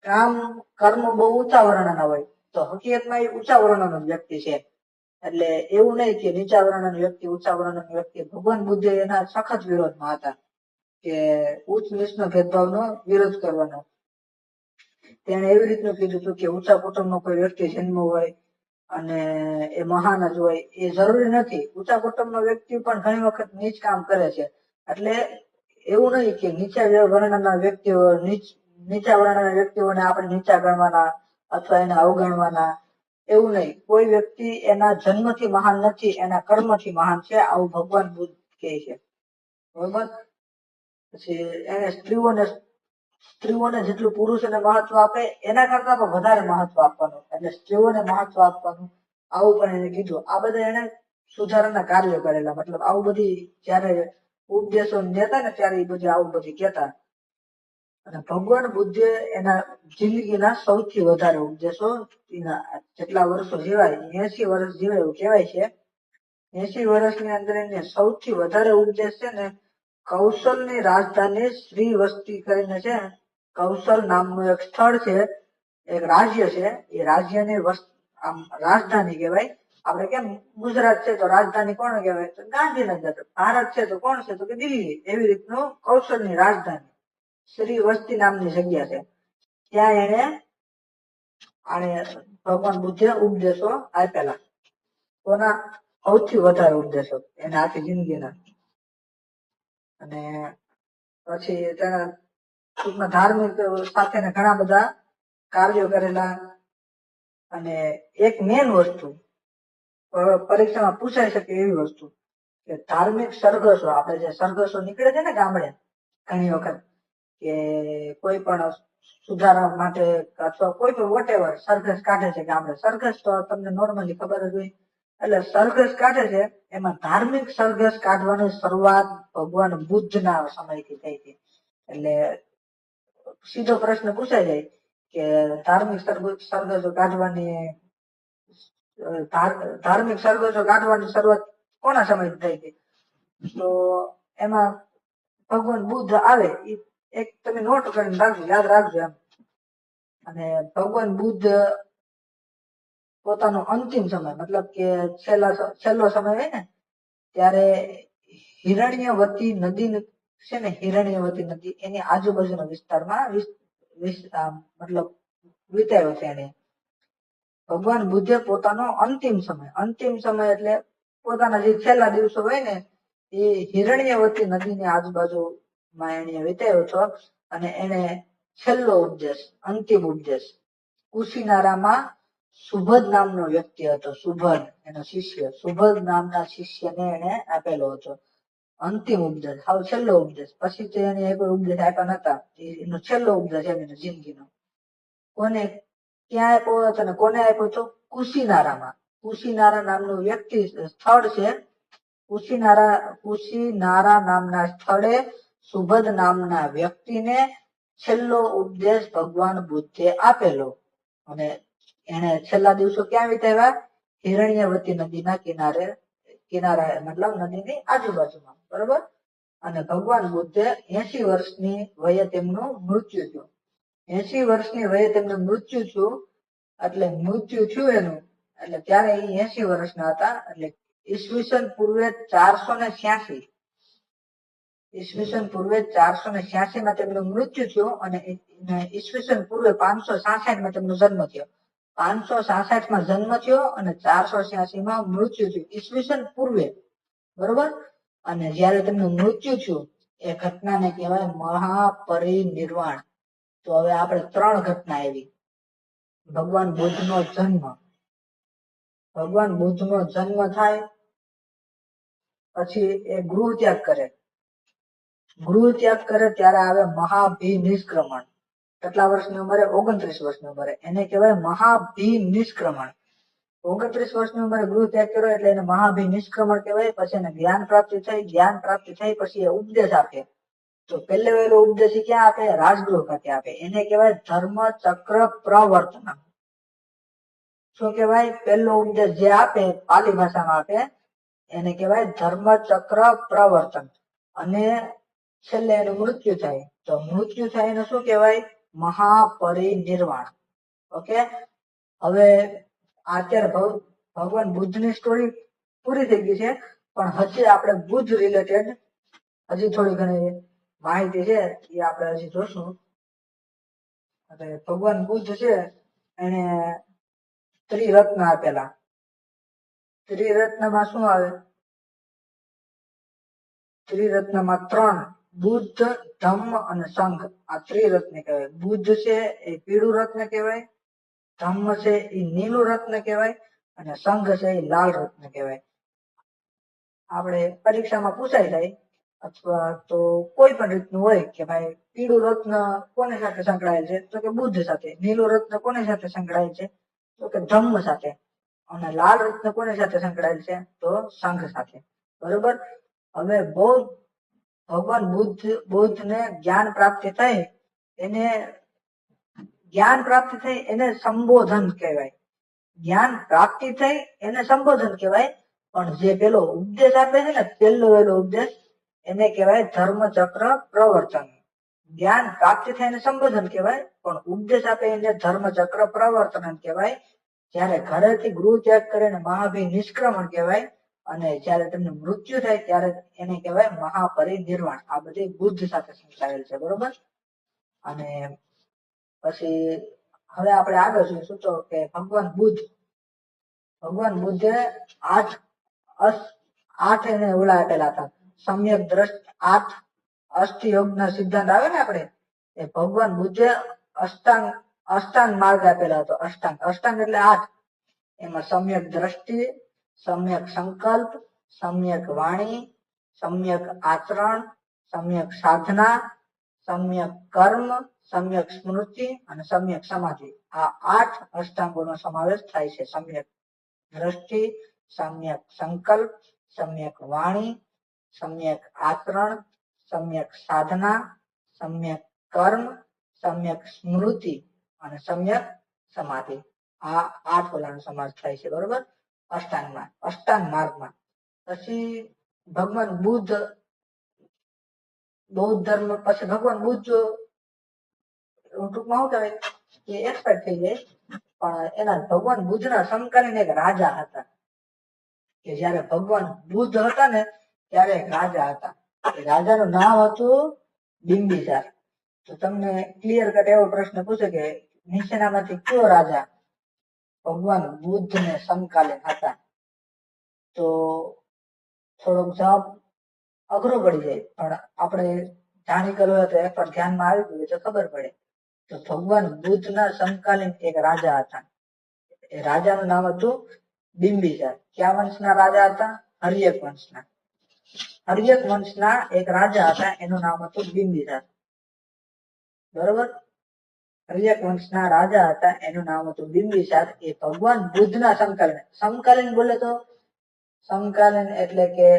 કામ કર્મ બહુ ઊંચા વર્ણના હોય તો હકીકતમાં એ ઊંચા વર્ણનો વ્યક્તિ છે. એટલે એવું નહીં કે નીચા વર્ણનો વ્યક્તિ ઊંચા વર્ણનો વ્યક્તિ. ભગવાન બુદ્ધ એના સખત વિરોધમાં હતા કે ઉચ્ચ નીચનો ભેદભાવનો વિરોધ કરવાનો. તેને એવી રીતનું કીધું હતું કે ઊંચા કુટુંબનો કોઈ વ્યક્તિ જન્મ હોય અને એ મહાન જ હોય એ જરૂરી નથી. ઊંચા કુટુંબનો વ્યક્તિ પણ ઘણી વખત નીચ કામ કરે છે. એટલે એવું નહીં કે નીચા વર્ણના વ્યક્તિઓ નીચા વર્ણના વ્યક્તિઓને આપણે નીચા ગણવાના અથવા એને અવગણવાના, એવું નહીં. કોઈ વ્યક્તિ એના જન્મથી મહાન નથી, એના કર્મથી મહાન છે, આવું ભગવાન બુદ્ધ કહે છે. બરોબર. પછી એને સ્ત્રીઓને જેટલું પુરુષોને મહત્વ આપે એના કરતા પણ વધારે મહત્વ આપવાનું, એટલે સ્ત્રીઓને મહત્વ આપવાનું, આવું પણ એને કીધું. આ બધા એને સુધારાના કાર્યો કરેલા. મતલબ આવું બધી જયારે ઉપદેશો દેતા ને ત્યારે એ બધી આવું બધી કહેતા. અને ભગવાન બુદ્ધે એના જિંદગીના સૌથી વધારે ઉપદેશો, જેટલા વર્ષો જીવાય 80 વર્ષ જીવે એવું કહેવાય છે. 80 વર્ષની અંદર એને સૌથી વધારે ઉપદેશ છે ને કૌશલની રાજધાની શ્રીવસ્તી કરીને છે. કૌશલ નામનું એક સ્થળ છે, એક રાજ્ય છે. એ રાજ્યની આમ રાજધાની કહેવાય. આપણે કેમ ગુજરાત છે તો રાજધાની કોણ કહેવાય? તો ગાંધીનગર. ભારત છે તો કોણ છે? તો કે દિલ્હી. એવી રીતનું કૌશલની રાજધાની શ્રીવસ્તી નામની જગ્યા છે. ત્યાં એને ભગવાન બુદ્ધે ઉપદેશો આપેલા. કોના? સૌથી વધારે ઉપદેશો એને આખી જિંદગીના. અને પછી તેના ટૂંકમાં ધાર્મિક સાથે ઘણા બધા કાર્યો કરેલા. અને એક મેન વસ્તુ પરીક્ષામાં પૂછાઈ શકે એવી વસ્તુ કે ધાર્મિક સરઘસો, આપણે જે સરઘસો નીકળે છે ને ગામડે ઘણી વખત, કે કોઈ પણ સુધારા માટે અથવા કોઈ પણ વોટેવર સરઘસ કાઢે છે ગામડે. સરઘસ તો તમને નોર્મલી ખબર જ હોય. એટલે સરઘસ કાઢે છે, એમાં ધાર્મિક સરઘસ કાઢવાની શરૂઆત ભગવાન બુદ્ધના સમયથી થઈ હતી. એટલે સીધો પ્રશ્ન પૂછાઈ જાય કે ધાર્મિક સરઘસો કાઢવાની શરૂઆત કોના સમયથી થઈ હતી? તો એમાં ભગવાન બુદ્ધ આવે. એક તમે નોટ કરીને રાખજો, યાદ રાખજો એમ. અને ભગવાન બુદ્ધ પોતાનો અંતિમ સમય, મતલબ કે છેલ્લો સમય હોય ને ત્યારે હિરણ્યવતી નદી છે ને, હિરણ્યવતી નદી એની આજુબાજુના વિસ્તારમાં મતલબ વિતાવ્યો છે એને. ભગવાન બુદ્ધે પોતાનો અંતિમ સમય એટલે પોતાના જે છેલ્લા દિવસો હોય ને એ હિરણ્યવતી નદીની આજુબાજુમાં એને વિતાવ્યો હતો. અને એને છેલ્લો ઉપદેશ, અંતિમ ઉપદેશ કુશીનારામાં સુભદ નામનો વ્યક્તિ હતો. સુભદ એનો શિષ્ય, સુભદ નામના શિષ્યને એને આપેલો હતો અંતિમ ઉપદેશ, હાવ છેલ્લો ઉપદેશ. પછી તો એને કોઈ ઉપદેશ આપ્યા નતા. એનો છેલ્લો ઉપદેશ એની જિંદગીનો. કોને ક્યાં આપ્યો હતો અને કોને આપ્યો હતો? કુશીનારામાં. કુશીનારા નામનું વ્યક્તિ સ્થળ છે. કુશીનારા નામના સ્થળે સુભદ નામના વ્યક્તિને છેલ્લો ઉપદેશ ભગવાન બુદ્ધે આપેલો. અને એને છેલ્લા દિવસો ક્યાં વિતાવ્યા? હિરણ્યવતી નદીના કિનારે મતલબ નદીની આજુબાજુમાં. બરોબર. અને ભગવાન બુદ્ધે 80 વર્ષની વયે તેમનું મૃત્યુ થયું. 80 વર્ષની વયે તેમનું મૃત્યુ થયું. એટલે મૃત્યુ થયું એનું, એટલે ત્યારે એ 80 વર્ષના હતા. એટલે ઈસવીસન પૂર્વે 486, ઈસવીસન પૂર્વે 486 માં તેમનું મૃત્યુ થયું. અને ઈસવીસન પૂર્વે 566 માં તેમનો જન્મ થયો. 566 માં જન્મ થયો અને 486 માં મૃત્યુ થયું, ઈસવીસન પૂર્વે. બરોબર. અને જયારે તેમનું મૃત્યુ થયું એ ઘટનાને કહેવાય મહાપરિનિર્વાણ. તો હવે આપણે 3 ઘટના આવી. ભગવાન બુદ્ધનો જન્મ, ભગવાન બુદ્ધનો જન્મ થાય પછી એ ગૃહ ત્યાગ કરે. ગૃહ ત્યાગ કરે ત્યારે આવે મહાભિનિષ્ક્રમણ. કેટલા વર્ષની ઉંમરે? 29 વર્ષની ઉંમરે. એને કહેવાય મહાભિનિષ્ક્રમણ. 29 વર્ષની ઉંમરે ગૃહ ત્યાગ કર્યો એટલે એને મહાભિનિષ્ક્રમણ કહેવાય. પછી એને જ્ઞાન પ્રાપ્તિ થઈ. જ્ઞાન પ્રાપ્તિ થઈ પછી એ ઉપદેશ આપે. તો પહેલો વહેલો ઉપદેશ ક્યાં આપે? રાજગૃહ ખાતે આપે. એને કહેવાય ધર્મ ચક્ર પ્રવર્તન. શું કહેવાય? પહેલો ઉપદેશ જે આપે પાલી ભાષામાં આપે એને કહેવાય ધર્મ ચક્ર પ્રવર્તન. અને છેલ્લે એનું મૃત્યુ થાય. તો મૃત્યુ થાય એને શું કહેવાય? મહાપરિનિર્વાણ. ઓકે, હવે અત્યારે ભગવાન બુદ્ધની સ્ટોરી પૂરી થઈ ગઈ છે, પણ હજી આપણે બુદ્ધ રિલેટેડ હજી થોડી ઘણી માહિતી છે એ આપણે હજી જોશું. ભગવાન બુદ્ધ છે એને ત્રિરત્ન આપેલા. ત્રિરત્નમાં શું આવે? ત્રિરત્નમાં 3 બુદ્ધ, ધમ્મ અને સંઘ, આ ત્રિરત્ન કહેવાય. બુદ્ધ છે એ પીળું રત્ન કહેવાય, ધમ્મ છે એ નીલું રત્ન કહેવાય અને સંઘ છે એ લાલ રત્ન કહેવાય. આપણે પરીક્ષામાં પૂછાઈ જાય અથવા તો કોઈ પણ રીતનું હોય કે ભાઈ પીળું રત્ન કોની સાથે સંકળાયેલ છે? તો કે બુદ્ધ સાથે. નીલું રત્ન કોની સાથે સંકળાયેલ છે? તો કે ધમ્મ સાથે. અને લાલ રત્ન કોની સાથે સંકળાયેલ છે? તો સંઘ સાથે. બરોબર. હવે ભગવાન બુદ્ધને જ્ઞાન પ્રાપ્તિ થઈ એને સંબોધન કહેવાય. જ્ઞાન પ્રાપ્તિ થઈ એને સંબોધન કહેવાય, પણ જે પેલો ઉપદેશ આપે છે ને, પેલો ઉપદેશ, એને કહેવાય ધર્મચક્ર પ્રવર્તન. જ્ઞાન પ્રાપ્તિ થાય એને સંબોધન કહેવાય, પણ ઉપદેશ આપે એને ધર્મચક્ર પ્રવર્તન કહેવાય. જ્યારે ઘરેથી ગૃહ ત્યાગ કરીને મહાભી નિષ્ક્રમણ કહેવાય, અને જ્યારે તેમનું મૃત્યુ થાય ત્યારે એને કહેવાય મહાપરિનિર્વાણ. આ બધી બુદ્ધ સાથે સંકળાયેલ છે. બરોબર. અને પછી હવે આપણે આગળ જોઈશું તો કે ભગવાન બુદ્ધે આઠ એને ઓલા આપેલા હતા. સમ્યક દ્રષ્ટિ 8 અષ્ટયોગના સિદ્ધાંત આવે ને આપણે, એ ભગવાન બુદ્ધે અષ્ટાંગ માર્ગ આપેલા હતો. અષ્ટાંગ એટલે 8. એમાં સમ્યક દ્રષ્ટિ, સમ્યક સંકલ્પ, સમ્યક વાણી, સમ્યક આચરણ, સમ્યક સાધના, સમ્યક કર્મ, સમ્યક સ્મૃતિ અને સમ્યક સમાધિ. આ 8 અષ્ટાંગોનો સમાવેશ થાય છે. સમ્યક દ્રષ્ટિ, સમ્યક સંકલ્પ, સમ્યક વાણી, સમ્યક આચરણ, સમ્યક સાધના, સમ્યક કર્મ, સમ્યક સ્મૃતિ અને સમ્યક સમાધિ. આ 8 ઓલાનો સમાવેશ થાય છે. બરોબર. અષ્ટાંગ માર્ગમાં. પછી ભગવાન બૌદ્ધ ધર્મ પછી ભગવાન બુદ્ધ ટૂંકમાં શું કહેવાય કે એક્સપાયર થઈ જાય, પણ એના ભગવાન બુદ્ધના સમકાલીન એક રાજા હતા. કે જયારે ભગવાન બુદ્ધ હતા ને ત્યારે એક રાજા હતા. એ રાજાનું નામ હતું બિંબિસાર. તો તમને ક્લિયર કટ એવો પ્રશ્ન પૂછે કે નીચેનામાંથી કયો રાજા ભગવાન બુદ્ધને સમકાલીન હતા? તો થોડોક જવાબ અઘરો પડી જાય, પણ આપણે જાણી કરવું હોય તો એકવાર ધ્યાનમાં આવી ગયું તો ખબર પડે. તો ભગવાન બુદ્ધના સમકાલીન એક રાજા હતા. એ રાજાનું નામ હતું બિંબિસાર. કયા વંશના રાજા હતા? હર્યક વંશના. હર્યક વંશના એક રાજા હતા, એનું નામ હતું બિંબિસાર. બરોબર. હર્યક વંશના રાજા હતા, એનું નામ હતું બિંબિસાર. એ ભગવાન બુદ્ધના સમકાલીન બોલે તો સમકાલીન એટલે કે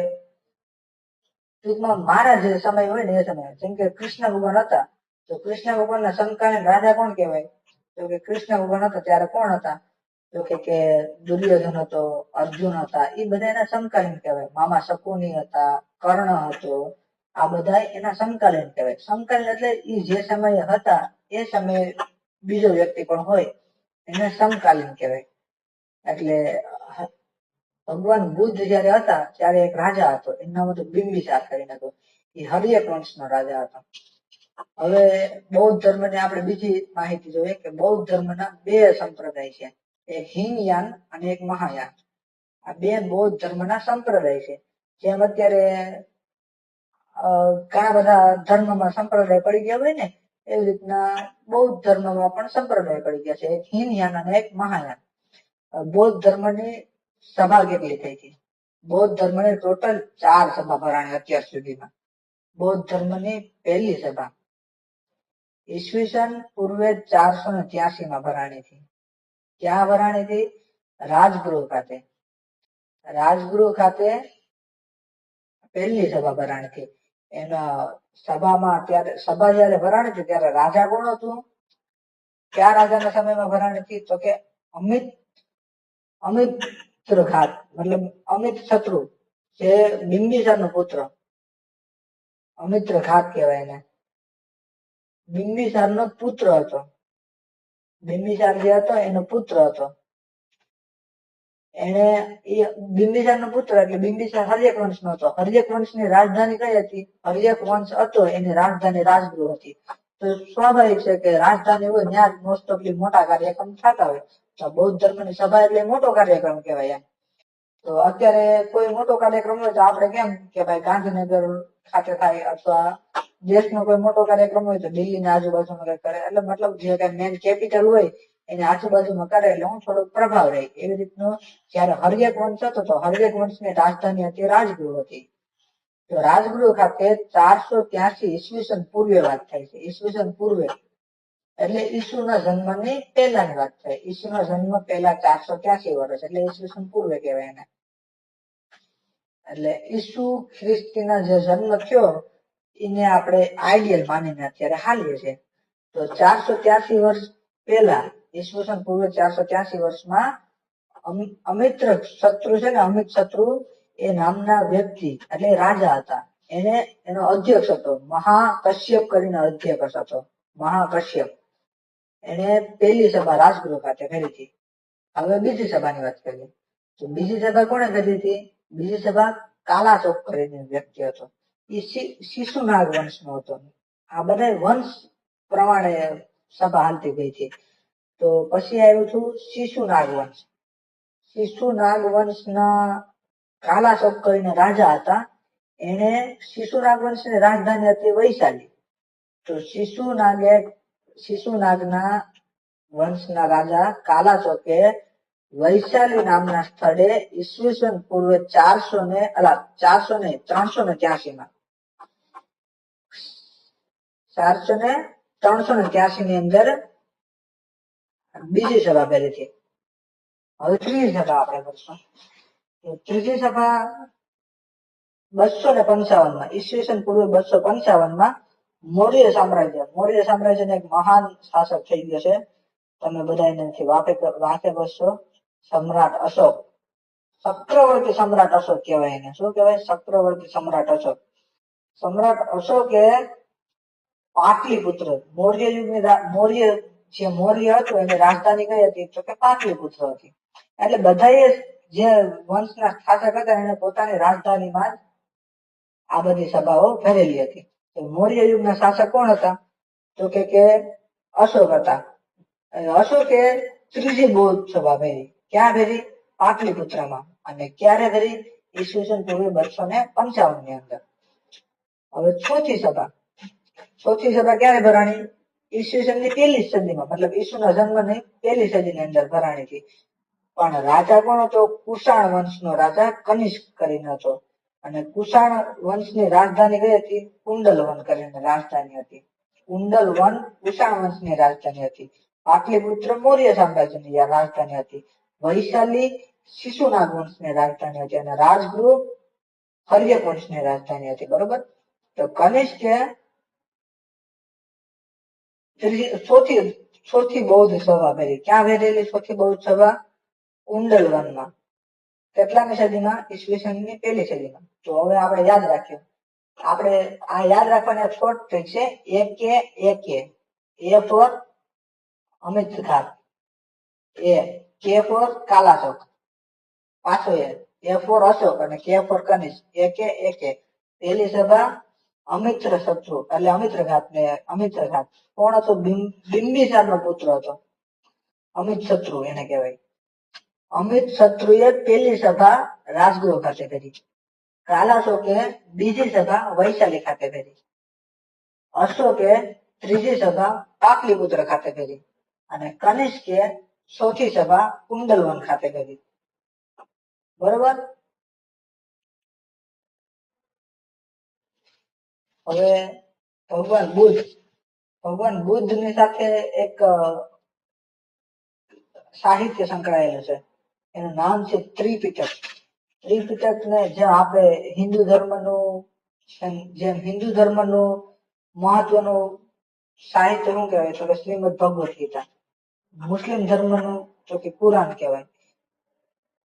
ટૂંકમાં મારા જે સમય હોય ને એ સમય. જેમ કે કૃષ્ણ ભગવાન હતા, તો કૃષ્ણ ભગવાનના સમકાલીન રાજા કોણ કહેવાય? તો કે કૃષ્ણ ભગવાન હતા ત્યારે કોણ હતા? તો કે દુર્યોધન હતો, અર્જુન હતા. એ બધા એના સમકાલીન કહેવાય. મામા શકુની હતા, કર્ણ હતો. આ બધા એના સમકાલીન કહેવાય. સમકાલીન એટલે એ જે સમયે હતા એ સમયે બીજો વ્યક્તિ પણ હોય એને સમકાલીન કહેવાય. એટલે ભગવાન બુદ્ધ જયારે હતા ત્યારે એક રાજા હતો, એનું નામ હતું બિંબિસાર કરીને હતો. એ હર્યક વંશનો રાજા હતો. હવે બૌદ્ધ ધર્મની આપણે બીજી માહિતી જોઈએ કે બૌદ્ધ ધર્મના 2 સંપ્રદાય છે, એક હીનયાન અને એક મહાયાન. આ 2 બૌદ્ધ ધર્મના સંપ્રદાય છે. જેમ અત્યારે ઘણા બધા ધર્મમાં સંપ્રદાય પડી ગયા હોય ને, એવી રીતના બૌદ્ધ ધર્મમાં પણ સંપ્રદાય પડી ગયા છે, એક હીનયાન અને એક મહાયાન. બૌદ્ધ ધર્મની સભા કેટલી થઈ હતી? બૌદ્ધ ધર્મની ટોટલ 4 સભા ભરાણી અત્યાર સુધીમાં. બૌદ્ધ ધર્મની પહેલી સભા ઈસવીસન પૂર્વે 483 માં ભરાણી હતી. ક્યાં ભરાણી હતી? રાજગૃહ ખાતે. રાજગૃહ ખાતે પહેલી સભા ભરાણી હતી. એના સભા જયારે ભરાણી હતી ત્યારે રાજા કોણ હતું? કયા રાજાના સમયમાં ભરાણી હતી? તો કે અમિત્રઘાત મતલબ અમિત શત્રુ, જે બિંબિસારનો પુત્ર. અમિત્ર ઘાત કહેવાય એને. બિંબિસાર નો પુત્ર હતો. બિંબિસાર જે હતો એનો પુત્ર હતો. એને બિંબિસાર નો પુત્ર એટલે બિંબિસાર હર્યક વંશ નો હતો. હર્યક વંશ ની રાજધાની કઈ હતી? હર્યક વંશ હતો એની રાજધાની રાજગૃહ હતી. તો સ્વાભાવિક છે કે રાજધાની હોય ત્યાં મોસ્ટ ઓફલી મોટા કાર્યક્રમ થતા હોય. તો બૌદ્ધ ધર્મ ની સભા એટલે મોટો કાર્યક્રમ કહેવાય એમ. તો અત્યારે કોઈ મોટો કાર્યક્રમ હોય તો આપણે કેમ કે ભાઈ ગાંધીનગર ખાતે થાય અથવા દેશનો કોઈ મોટો કાર્યક્રમ હોય તો દિલ્હીની આજુબાજુમાં કઈ કરે. એટલે મતલબ જે કઈ મેન કેપિટલ હોય એની આજુબાજુમાં કરે એટલે હું થોડોક પ્રભાવ રહે. એવી રીતનું જયારે હર્યક વંશ હતો તો હર્યક વંશની રાજધાની હતી રાજગૃહ હતી. તો રાજગૃહ ખાતે 483 ઈસવીસન પૂર્વે વાત થાય છે. ઈસવીસન પૂર્વે એટલે ઈસુના જન્મની પહેલાની વાત થાય. ઈસુના જન્મ પહેલા 483 વર્ષ એટલે ઈસવીસન પૂર્વે કહેવાય એને. એટલે ઈસુ ખ્રિસ્તીના જે જન્મ થયો એને આપણે આઈડિયલ માનીને અત્યારે હાલીએ છીએ. તો 483 વર્ષ પહેલા ઈસવીસન પૂર્વે 483 વર્ષમાં અમિત્ર શત્રુ છે ને, અમિત શત્રુ એ નામના વ્યક્તિ એટલે રાજા હતા. એનો અધ્યક્ષ હતો. મહાકશ્યપ કરીને અધ્યક્ષ હતો. મહાકશ્યપ એને પહેલી સભા રાજગૃહ ખાતે કરી હતી. હવે બીજી સભાની વાત કરીએ તો બીજી સભા કોણે કરી હતી? બીજી સભા કાલાચોક કરીને વ્યક્તિ હતો. એ શિશુનાગ વંશનો હતો. આ બધા વંશ પ્રમાણે સભા હાલતી ગઈ હતી. તો પછી આવ્યું હતું શિશુનાગ વંશ. શિશુનાગ વંશના કાલાચોક કરીને રાજા હતા. એને શિશુનાગ વંશની રાજધાની હતી વૈશાલી. તો શિશુનાગના વંશના રાજા કાલાચોકે વૈશાલી નામના સ્થળે ઈસવીસન પૂર્વે 383 ની અંદર બીજી સભા કરી હતી. હવે ત્રીજી સભા આપણે કરશું. ત્રીજી સભા 255 માં ઈસવીસન પૂર્વે 255 માં મૌર્ય સામ્રાજ્યનો એક મહાન શાસક થઈ ગયો છે. તમે બધા એનાથી વાકેફ હશો. સમ્રાટ અશોક. ચક્રવર્તી સમ્રાટ અશોક કહેવાય એને. શું કહેવાય? ચક્રવર્તી સમ્રાટ અશોક. સમ્રાટ અશોકે પાટલીપુત્ર મૌર્ય હતું એની રાજધાની કઈ હતી? તો કે પાટલીપુત્ર હતી. એટલે બધાએ જે વંશના શાસક હતા એને પોતાની રાજધાનીમાં આ બધી સભાઓ ભરેલી હતી. મૌર્ય યુગના શાસક કોણ હતા? તો કે અશોક હતા. અશોકે ત્રીજી બૌદ્ધ સભા ભરી. ક્યાં ભરી? પાટલીપુત્રમાં. અને ક્યારે ભરી? ઈસવીસન પૂર્વે 255 ની અંદર. હવે ચોથી સભા ક્યારે ભરાણી? ઈસવીસનની પહેલી સદીમાં, મતલબ ઈસુના જન્મની પહેલી સદીની અંદર ભરાણી હતી. પણ રાજા કોણ હતો? કુષાણ વંશનો રાજા કનિષ્ક કરીને હતો. અને કુષાણ વંશની રાજધાની કઈ હતી? કુંડલવન કરીને રાજધાની હતી. કુંડલવન કુષાણ વંશની રાજધાની હતી. પાટલીપુત્ર મૌર્ય સામ્રાજ્યની રાજધાની હતી. વૈશાલી શિશુનાગ વંશની રાજધાની હતી. અને રાજગૃહ હર્યક વંશની રાજધાની હતી. બરોબર. તો કનિષ્કે ચોથી બૌદ્ધ સભા ભરી. ક્યાં ભરેલી ચોથી બૌદ્ધ સભા? કુંડલવનમાં. કેટલામી સદીમાં? ઈસવીસનની પહેલી સદીમાં. તો હવે આપણે યાદ રાખીએ. આપણે આ યાદ રાખવાની એક શોર્ટ ટ્રીક છે. એ ફોર અમિત ઘાત, કે ફોર કાલાચોક, પાછો એ ફોર અશોક અને કે ફોર કનિષ્ક. એકે પહેલી સભા અમિત્ર શત્રુ એટલે અમિત્ર ઘાત કોણ હતો? બિંબિસાર નો પુત્ર હતો. અમિત શત્રુ એને કહેવાય. અમિત શત્રુએ પહેલી સભા રાજગૃહ ખાતે કરી. કાલાશોકે બીજી સભા વૈશાલી ખાતે કરી. અશોકે ત્રીજી સભા પાટલીપુત્ર ખાતે કરી. અને કનિષ્કે ચોથી સભા કુંડલવન ખાતે કરી. બરોબર. હવે ભગવાન બુદ્ધ ની સાથે એક સાહિત્ય સંકળાયેલું છે. એનું નામ છે ત્રિપિટક. ત્રિપિટક ને જેમ આપણે હિન્દુ ધર્મનું મહત્વનું સાહિત્ય શું કહેવાય? તો શ્રીમદ ભગવદ ગીતા. મુસ્લિમ ધર્મનું તો કે કુરાન કહેવાય.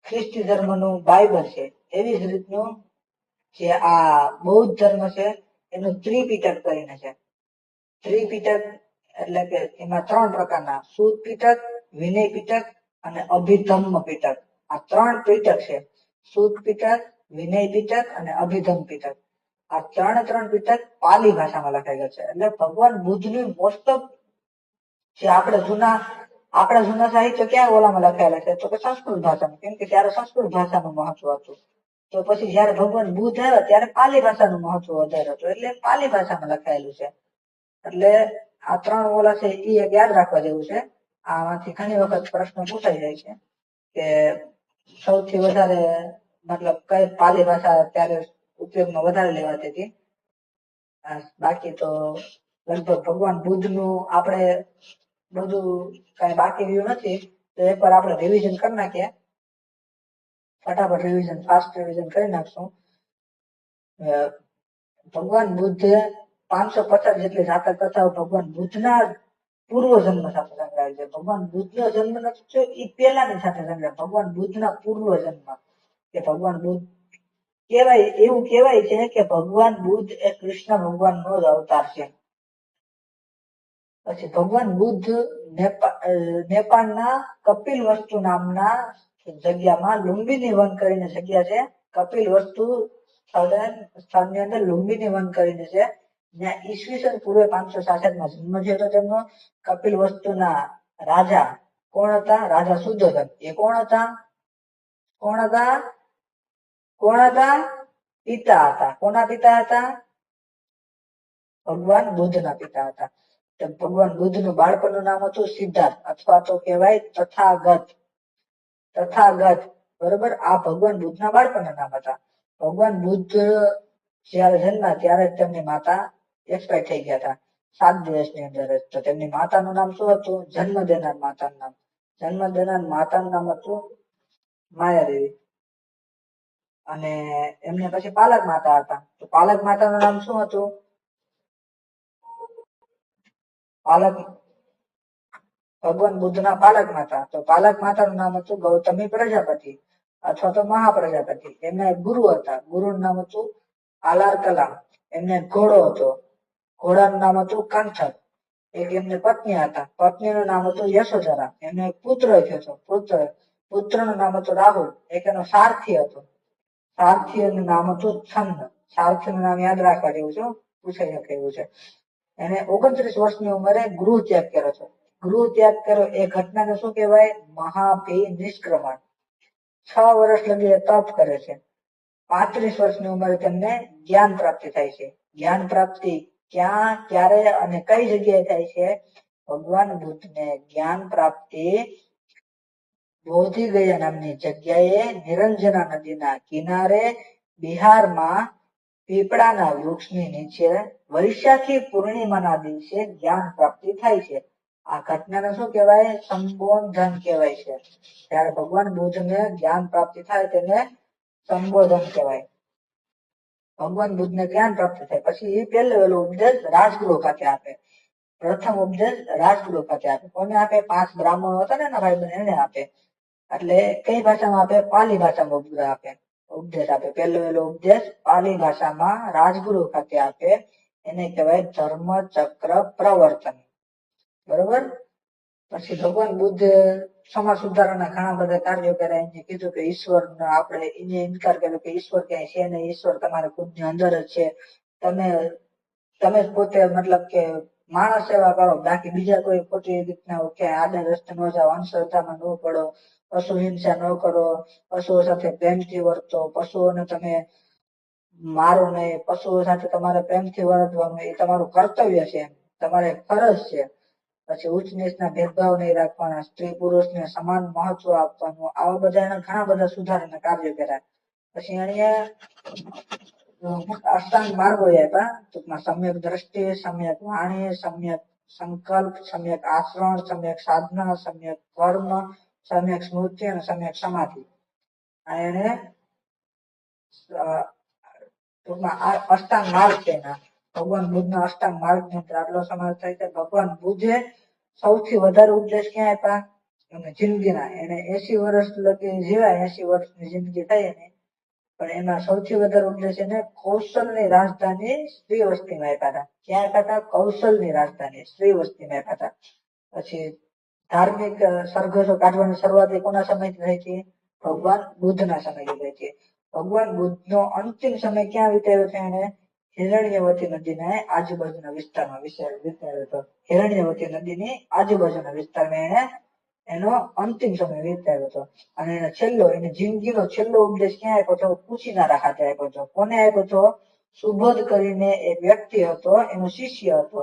ખ્રિસ્તી ધર્મનું બાઇબલ છે. એવી જ રીતનું જે આ બૌદ્ધ ધર્મ છે એનું ત્રિપિટક કરીને છે. ત્રિપિટક એટલે કે એમાં 3 પ્રકારના શુદ્ધ પિટક, વિનય પિટક અને અભિધમ્મ પિટક. આ 3 પિટક છે. શુદ્ધ પિટક, વિનય પિટક અને અભિધમ્મ પિટક. આ 3 પિટક પાલી ભાષામાં લખાયેલા છે. એટલે ભગવાન બુદ્ધની મોસ્ટ ઓફ જે આપણા જૂના સાહિત્ય ક્યાં ઓલામાં લખાયેલા છે તો કે સંસ્કૃત ભાષામાં, કેમ કે ત્યારે સંસ્કૃત ભાષાનું મહત્વ હતું. તો પછી જયારે ભગવાન બુદ્ધ આવ્યા ત્યારે પાલી ભાષાનું મહત્વ વધારે હતું, એટલે પાલી ભાષામાં લખાયેલું છે. એટલે આ 3 ઓલા છે એ એક યાદ રાખવા જેવું છે. આમાંથી ઘણી વખત પ્રશ્ન પૂછાઈ જાય છે કે સૌથી વધારે મતલબ કઈ પાલી ભાષા ત્યારે ઉપયોગમાં વધારે લેવાતી હતી. બાકી તો લગભગ ભગવાન બુદ્ધ નું આપણે બધું કઈ બાકી રહ્યું નથી. તો એકવાર આપણે રિવિઝન કરી નાખીએ, ફટાફટ રિવિઝન, ફાસ્ટ રિવિઝન કરી નાખશું. ભગવાન બુદ્ધે 550 જેટલી જાતક કથાઓ ભગવાન બુદ્ધના પૂર્વ જન્મ સાથે સંકળાયેલ છે. ભગવાન બુદ્ધનો જન્મ નથી થયો એ પહેલાની સાથે સંકળાયેલ, ભગવાન બુદ્ધના પૂર્વ જન્મ. કે ભગવાન બુદ્ધ એવું કહેવાય છે કે ભગવાન બુદ્ધ એ કૃષ્ણ ભગવાનનો જ અવતાર છે. પછી ભગવાન બુદ્ધ નેપાળના કપિલવસ્તુ નામના જગ્યામાં લુંબિની વન કરીને જગ્યા છે. કપિલવસ્તુ સ્થળની અંદર લુંબિની વન કરીને છે. જ્યાં ઈસવીસન પૂર્વે 566 માં જન્મ થયો હતો તેમનો. કપિલવસ્તુના રાજા કોણ હતા? રાજા શુદ્ધોધન. એ કોણ હતા? પિતા હતા. કોના પિતા હતા? ભગવાન બુદ્ધના પિતા હતા. ભગવાન બુદ્ધનું બાળપણનું નામ હતું સિદ્ધાર્થ, અથવા તો કહેવાય તથાગત. બરોબર. આ ભગવાન બુદ્ધના બાળપણના નામ હતા. ભગવાન બુદ્ધ જયારે જન્મ્યા ત્યારે તેમની માતા એક્સપાયર થઈ ગયા હતા 7 દિવસની અંદર જ. તો તેમની માતાનું નામ શું હતું? જન્મ દેનાર માતાનું નામ હતું માયાદેવી. અને એમને પછી પાલક માતા હતા. તો પાલક માતાનું નામ શું હતું? ભગવાન બુદ્ધના પાલક માતા. તો પાલક માતાનું નામ હતું ગૌતમી પ્રજાપતિ અથવા તો મહાપ્રજાપતિ. એમના એક ગુરુ હતા. ગુરુનું નામ હતું આલાર કલામ. એમને એક ઘોડો હતો. ઘોડાનું નામ હતું કંઠક. એક એમને પત્ની હતા. પત્નીનું નામ હતું યશોધરા. એમને એક પુત્ર થયો હતો. પુત્રનું નામ હતું રાહુલ. એક એનો સારથી હતો. સારથીનું નામ હતું છંદ. સારથીનું નામ યાદ રાખવા જેવું છે, પૂછાઈ શકે એવું છે. એને 29 વર્ષની ઉંમરે ગૃહ ત્યાગ કર્યો છે. ગૃહ ત્યાગ કર્યો એ ઘટનાને શું કહેવાય? મહાપરિનિષ્ક્રમણ. 6 વર્ષ લગી એ તપ કરે છે. 35 વર્ષની ઉંમરે તેમને જ્ઞાન પ્રાપ્તિ થાય છે. જ્ઞાન પ્રાપ્તિ ક્યાં, ક્યારે અને કઈ જગ્યાએ થાય છે? ભગવાન બુદ્ધને જ્ઞાન પ્રાપ્તિ બોધી ગયા નામની જગ્યાએ નિરંજના નદીના કિનારે બિહારમાં પીપળાના વૃક્ષની નીચે વૈશાખી પૂર્ણિમાના દિવસે જ્ઞાન પ્રાપ્તિ થાય છે. આ ઘટનાને શું કહેવાય? સંબોધન કહેવાય છે. ત્યારે ભગવાન બુદ્ધને જ્ઞાન પ્રાપ્તિ થાય તેને સંબોધન કહેવાય. ભગવાન બુદ્ધને જ્ઞાન પ્રાપ્તિ થાય પછી એ પહેલો ઉપદેશ રાજગૃહ ખાતે આપે. પ્રથમ ઉપદેશ રાજગૃહ ખાતે આપે. કોને આપે? 5 બ્રાહ્મણો હતા ને એના ભાઈ એને આપે. એટલે કઈ ભાષામાં આપે? પાલી ભાષામાં ઉપદેશ આપે. પહેલો ઉપદેશ પાલી ભાષામાં રાજગૃહ ખાતે આપે. એને કહેવાય ધર્મ ચક્ર પ્રવર્તન. બરોબર. પછી ભગવાન બુદ્ધ સમાજ સુધારણના ઘણા બધા કાર્યો કર્યા. એને કીધું કે ઈશ્વર આપણે એને ઇનકાર કર્યો કે ઈશ્વર ક્યાંય છે નહીં, ઈશ્વર તમારા ખુદની અંદર જ છે. તમે પોતે મતલબ કે માણસ સેવા કરો, બાકી બીજા કોઈ ખોટી રીતના કે આડા રસ્તે ન જાઓ, અંધશ્રદ્ધામાં ન પડો, પશુ હિંસા ન કરો, પશુઓ સાથે પ્રેમથી વર્તો, પશુઓને તમે મારો નહીં, પશુઓ સાથે તમારે પ્રેમથી વર્તવાનું એ તમારું કર્તવ્ય છે, તમારે ફરજ છે. પછી ઉચ્ચ નીચના ભેદભાવ નહીં રાખવાના, સ્ત્રી પુરુષને સમાન મહત્વ આપવાનું, આવા બધા એના ઘણા બધા સુધારાના કાર્યો કર્યા. પછી અહીંયા અષ્ટાંગ માર્ગો આપ્યા. ટૂંકમાં સમ્યક દ્રષ્ટિ, સમ્યક વાણી, સમ્યક સંકલ્પ, સમ્યક આચરણ, સમ્યક સાધના, સમ્યક કર્મ, સમ્યક સ્મૃતિ અને સમ્યક સમાધિ. એને ટૂંકમાં અષ્ટાંગ માર્ગ છે. ભગવાન બુદ્ધના અષ્ટાંગ માર્ગની અંદર આટલો સમાવેશ થાય છે. ભગવાન બુદ્ધે સૌથી વધારે ઉપદેશ ક્યાં આપ્યા? અને જિંદગીના એને 80 વર્ષ લગી જીવ્યા. 80 વર્ષની જિંદગી થઈ એને પણ એમાં સૌથી વધારે ઉપદેશ એને કૌશલની રાજધાની સ્ત્રી વસ્તીમાં આપ્યા હતા. ક્યાં આપ્યા હતા? કૌશલની રાજધાની સ્ત્રી વસ્તીમાં આપ્યા હતા. પછી ધાર્મિક સરઘસો કાઢવાની શરૂઆત કોના સમયથી થઈ હતી? ભગવાન બુદ્ધના સમયથી થઈ હતી. ભગવાન બુદ્ધનો અંતિમ સમય ક્યાં વિતાવ્યો છે? એને હિરણ્યવતી નદીના આજુબાજુના વિસ્તારમાં વિતાવ્યો હતો. હિરણ્યવતી નદીની આજુબાજુના વિસ્તારમાં એને એનો અંતિમ સમય વિતાવ્યો હતો. અને એની જિંદગીનો છેલ્લો ઉપદેશ ક્યાં આપ્યો હતો? કુશીનારા ખાતે આપ્યો હતો. કોને આપ્યો હતો? સુબોધ કરીને એક વ્યક્તિ હતો, એનો શિષ્ય હતો.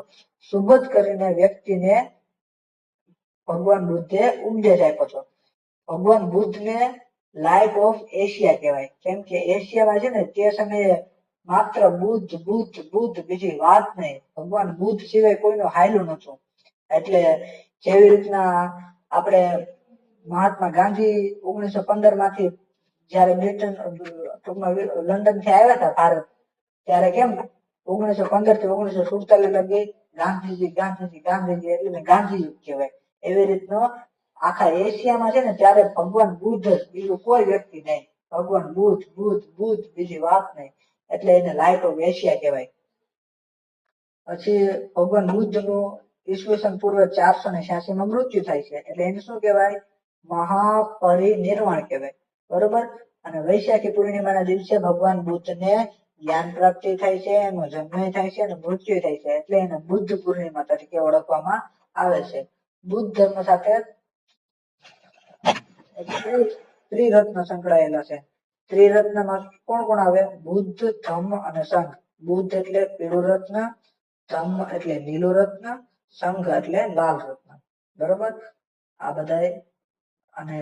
સુબોધ કરીને વ્યક્તિને ભગવાન બુદ્ધે ઉપદેશ આપ્યો હતો. ભગવાન બુદ્ધને લાઇટ ઓફ એશિયા કહેવાય. કેમ કે એશિયામાં છે ને તે સમયે માત્ર બુદ્ધ બુદ્ધ બુદ્ધ, બીજી વાત નહીં. ભગવાન બુદ્ધ સિવાય કોઈનું હાયલું નહોતું. એટલે જેવી રીતના આપણે મહાત્મા ગાંધી 1915 માંથી જયારે બ્રિટન ટૂંકમાં લંડન થી આવ્યા હતા ભારત, ત્યારે કેમ 1915 થી 1947 લગી ગાંધીજી ગાંધીજી ગાંધીજી એટલે ગાંધી યુગ કહેવાય. એવી રીતનો આખા એશિયામાં છે ને ત્યારે ભગવાન બુદ્ધ બીજું કોઈ વ્યક્તિ નહીં. ભગવાન બુદ્ધ બુદ્ધ બુદ્ધ, બીજી વાત નહીં. એટલે એને લાઇટ ઓફ એશિયા કહેવાય. પછી ભગવાન બુદ્ધ નું ઈસવીસન પૂર્વ 486 માં મૃત્યુ થાય છે. એટલે એને શું કહેવાય? મહાપરિનિર્વાણ કહેવાય. બરોબર. અને વૈશાખી પૂર્ણિમાના દિવસે ભગવાન બુદ્ધને જ્ઞાન પ્રાપ્તિ થાય છે, એનો જન્મ થાય છે અને મૃત્યુ થાય છે. એટલે એને બુદ્ધ પૂર્ણિમા તરીકે ઓળખવામાં આવે છે. બુદ્ધ ધર્મ સાથે ત્રિરત્ન સંકળાયેલા છે. ત્રિરત્નમાં કોણ કોણ આવે? બુદ્ધ, ધમ્મ અને સંઘ. બુદ્ધ એટલે પીળું રત્ન, ધમ્મ એટલે લીલું રત્ન, સંઘ એટલે લાલ રત્ન. બરોબર. આ બધા અને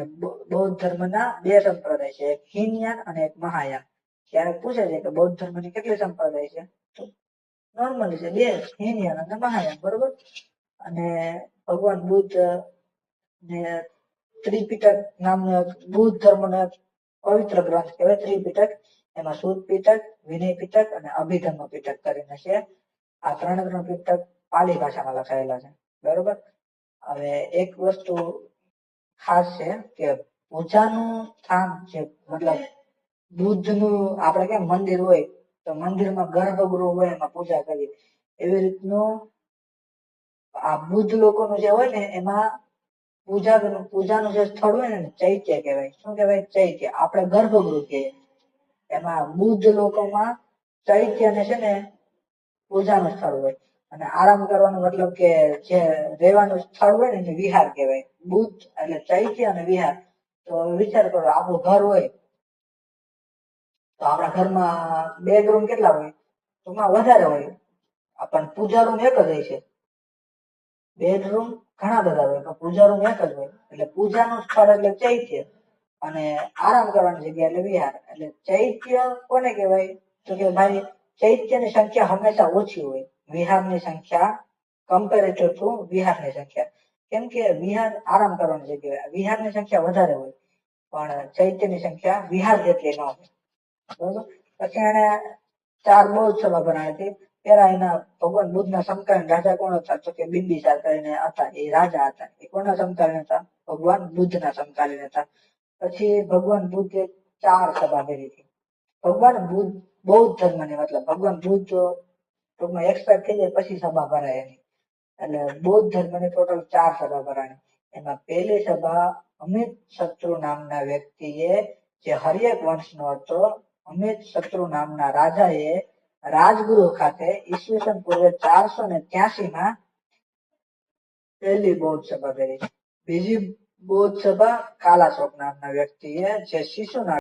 બૌદ્ધ ધર્મના બે સંપ્રદાય છે, એક હીનયાન અને એક મહાયાન. ક્યારેક પૂછે છે કે બૌદ્ધ ધર્મની કેટલી સંપ્રદાય છે? તો નોર્મલી છે બે, હીનયાન અને મહાયાન. બરોબર. અને ભગવાન બુદ્ધ ને ત્રિપિટક નામનો બૌદ્ધ ધર્મનો પવિત્ર ગ્રંથ કહેવાય ત્રિપિટક. એમાં શુદ્ધ પીટક, વિનય પીટક અને અભિધર્મ પીટક કરીને છે. આ ત્રણ પીટક પાલી ભાષામાં લખાયેલા છે. બરોબર. હવે એક વસ્તુ ખાસ છે કે પૂજાનું સ્થાન છે, મતલબ બુદ્ધનું આપણે કેમ મંદિર હોય તો મંદિરમાં ગર્ભગૃહ હોય એમાં પૂજા કરીએ, એવી રીતનું આ બુદ્ધ લોકોનું જે હોય ને એમાં પૂજાનું જે સ્થળ હોય ને ચૈત્ય કહેવાય. શું કહેવાય? ચૈત્ય. આપણે ગર્ભગૃહ કહીએ. એમાં બુદ્ધ લોકોમાં ચૈત્ય ને છે ને પૂજાનું સ્થળ હોય. અને આરામ કરવાનું મતલબ કે જે રહેવાનું સ્થળ હોય ને વિહાર કહેવાય. બુદ્ધ એટલે ચૈત્ય અને વિહાર. તો વિચાર કરો, આપણું ઘર હોય તો આપણા ઘરમાં બેડરૂમ કેટલા હોય? ટૂંકમાં વધારે હોય, પણ પૂજા રૂમ એક જ હોય છે. બેડરૂમ ઘણા બધા હોય પણ પૂજા રૂમ એક જ હોય. એટલે પૂજાનું સ્થળ એટલે ચૈત્ય અને આરામ કરવાની જગ્યા એટલે વિહાર. એટલે ચૈત્ય કોને કહેવાય? તો કે ભાઈ ચૈત્યની સંખ્યા હંમેશા ઓછી હોય, વિહારની સંખ્યા કમ્પેરેટિવ ટુ વિહારની સંખ્યા. કેમ કે વિહાર આરામ કરવાની જગ્યા, વિહારની સંખ્યા વધારે હોય પણ ચૈત્યની સંખ્યા વિહાર જેટલી ન હોય. બરોબર. પછી એને 4 બૌદ્ધ સભા બનાવી હતી. પેલા એના ભગવાન બુદ્ધના સમકાલીન રાજા કોણ હતા? તો કે બિંબિસાર કરીને હતા, એ રાજા હતા. એ કોના સમકાલીન હતા? ભગવાન બુદ્ધના સમકાલીન હતા. પછી ભગવાન બુદ્ધે 4 સભા કરી હતી. ભગવાન બુદ્ધ બૌદ્ધ ધર્મની, મતલબ ભગવાન બુદ્ધ ટૂંકમાં એક્સપાયર થઈ જાય પછી સભા ભરાય એની. એટલે બૌદ્ધ ધર્મની ટોટલ 4 સભા ભરાણી. એમાં પહેલી સભા અમિત શત્રુ નામના વ્યક્તિએ, જે હર્યક વંશનો હતો, અમિત શત્રુ નામના રાજાએ રાજગૃહ ખાતે ઈસવીસન પૂર્વે 483 માં પહેલી બૌદ્ધ સભા કરી. બીજી બૌદ્ધ સભા કાલાશોક નામના વ્યક્તિએ, જે શિશુના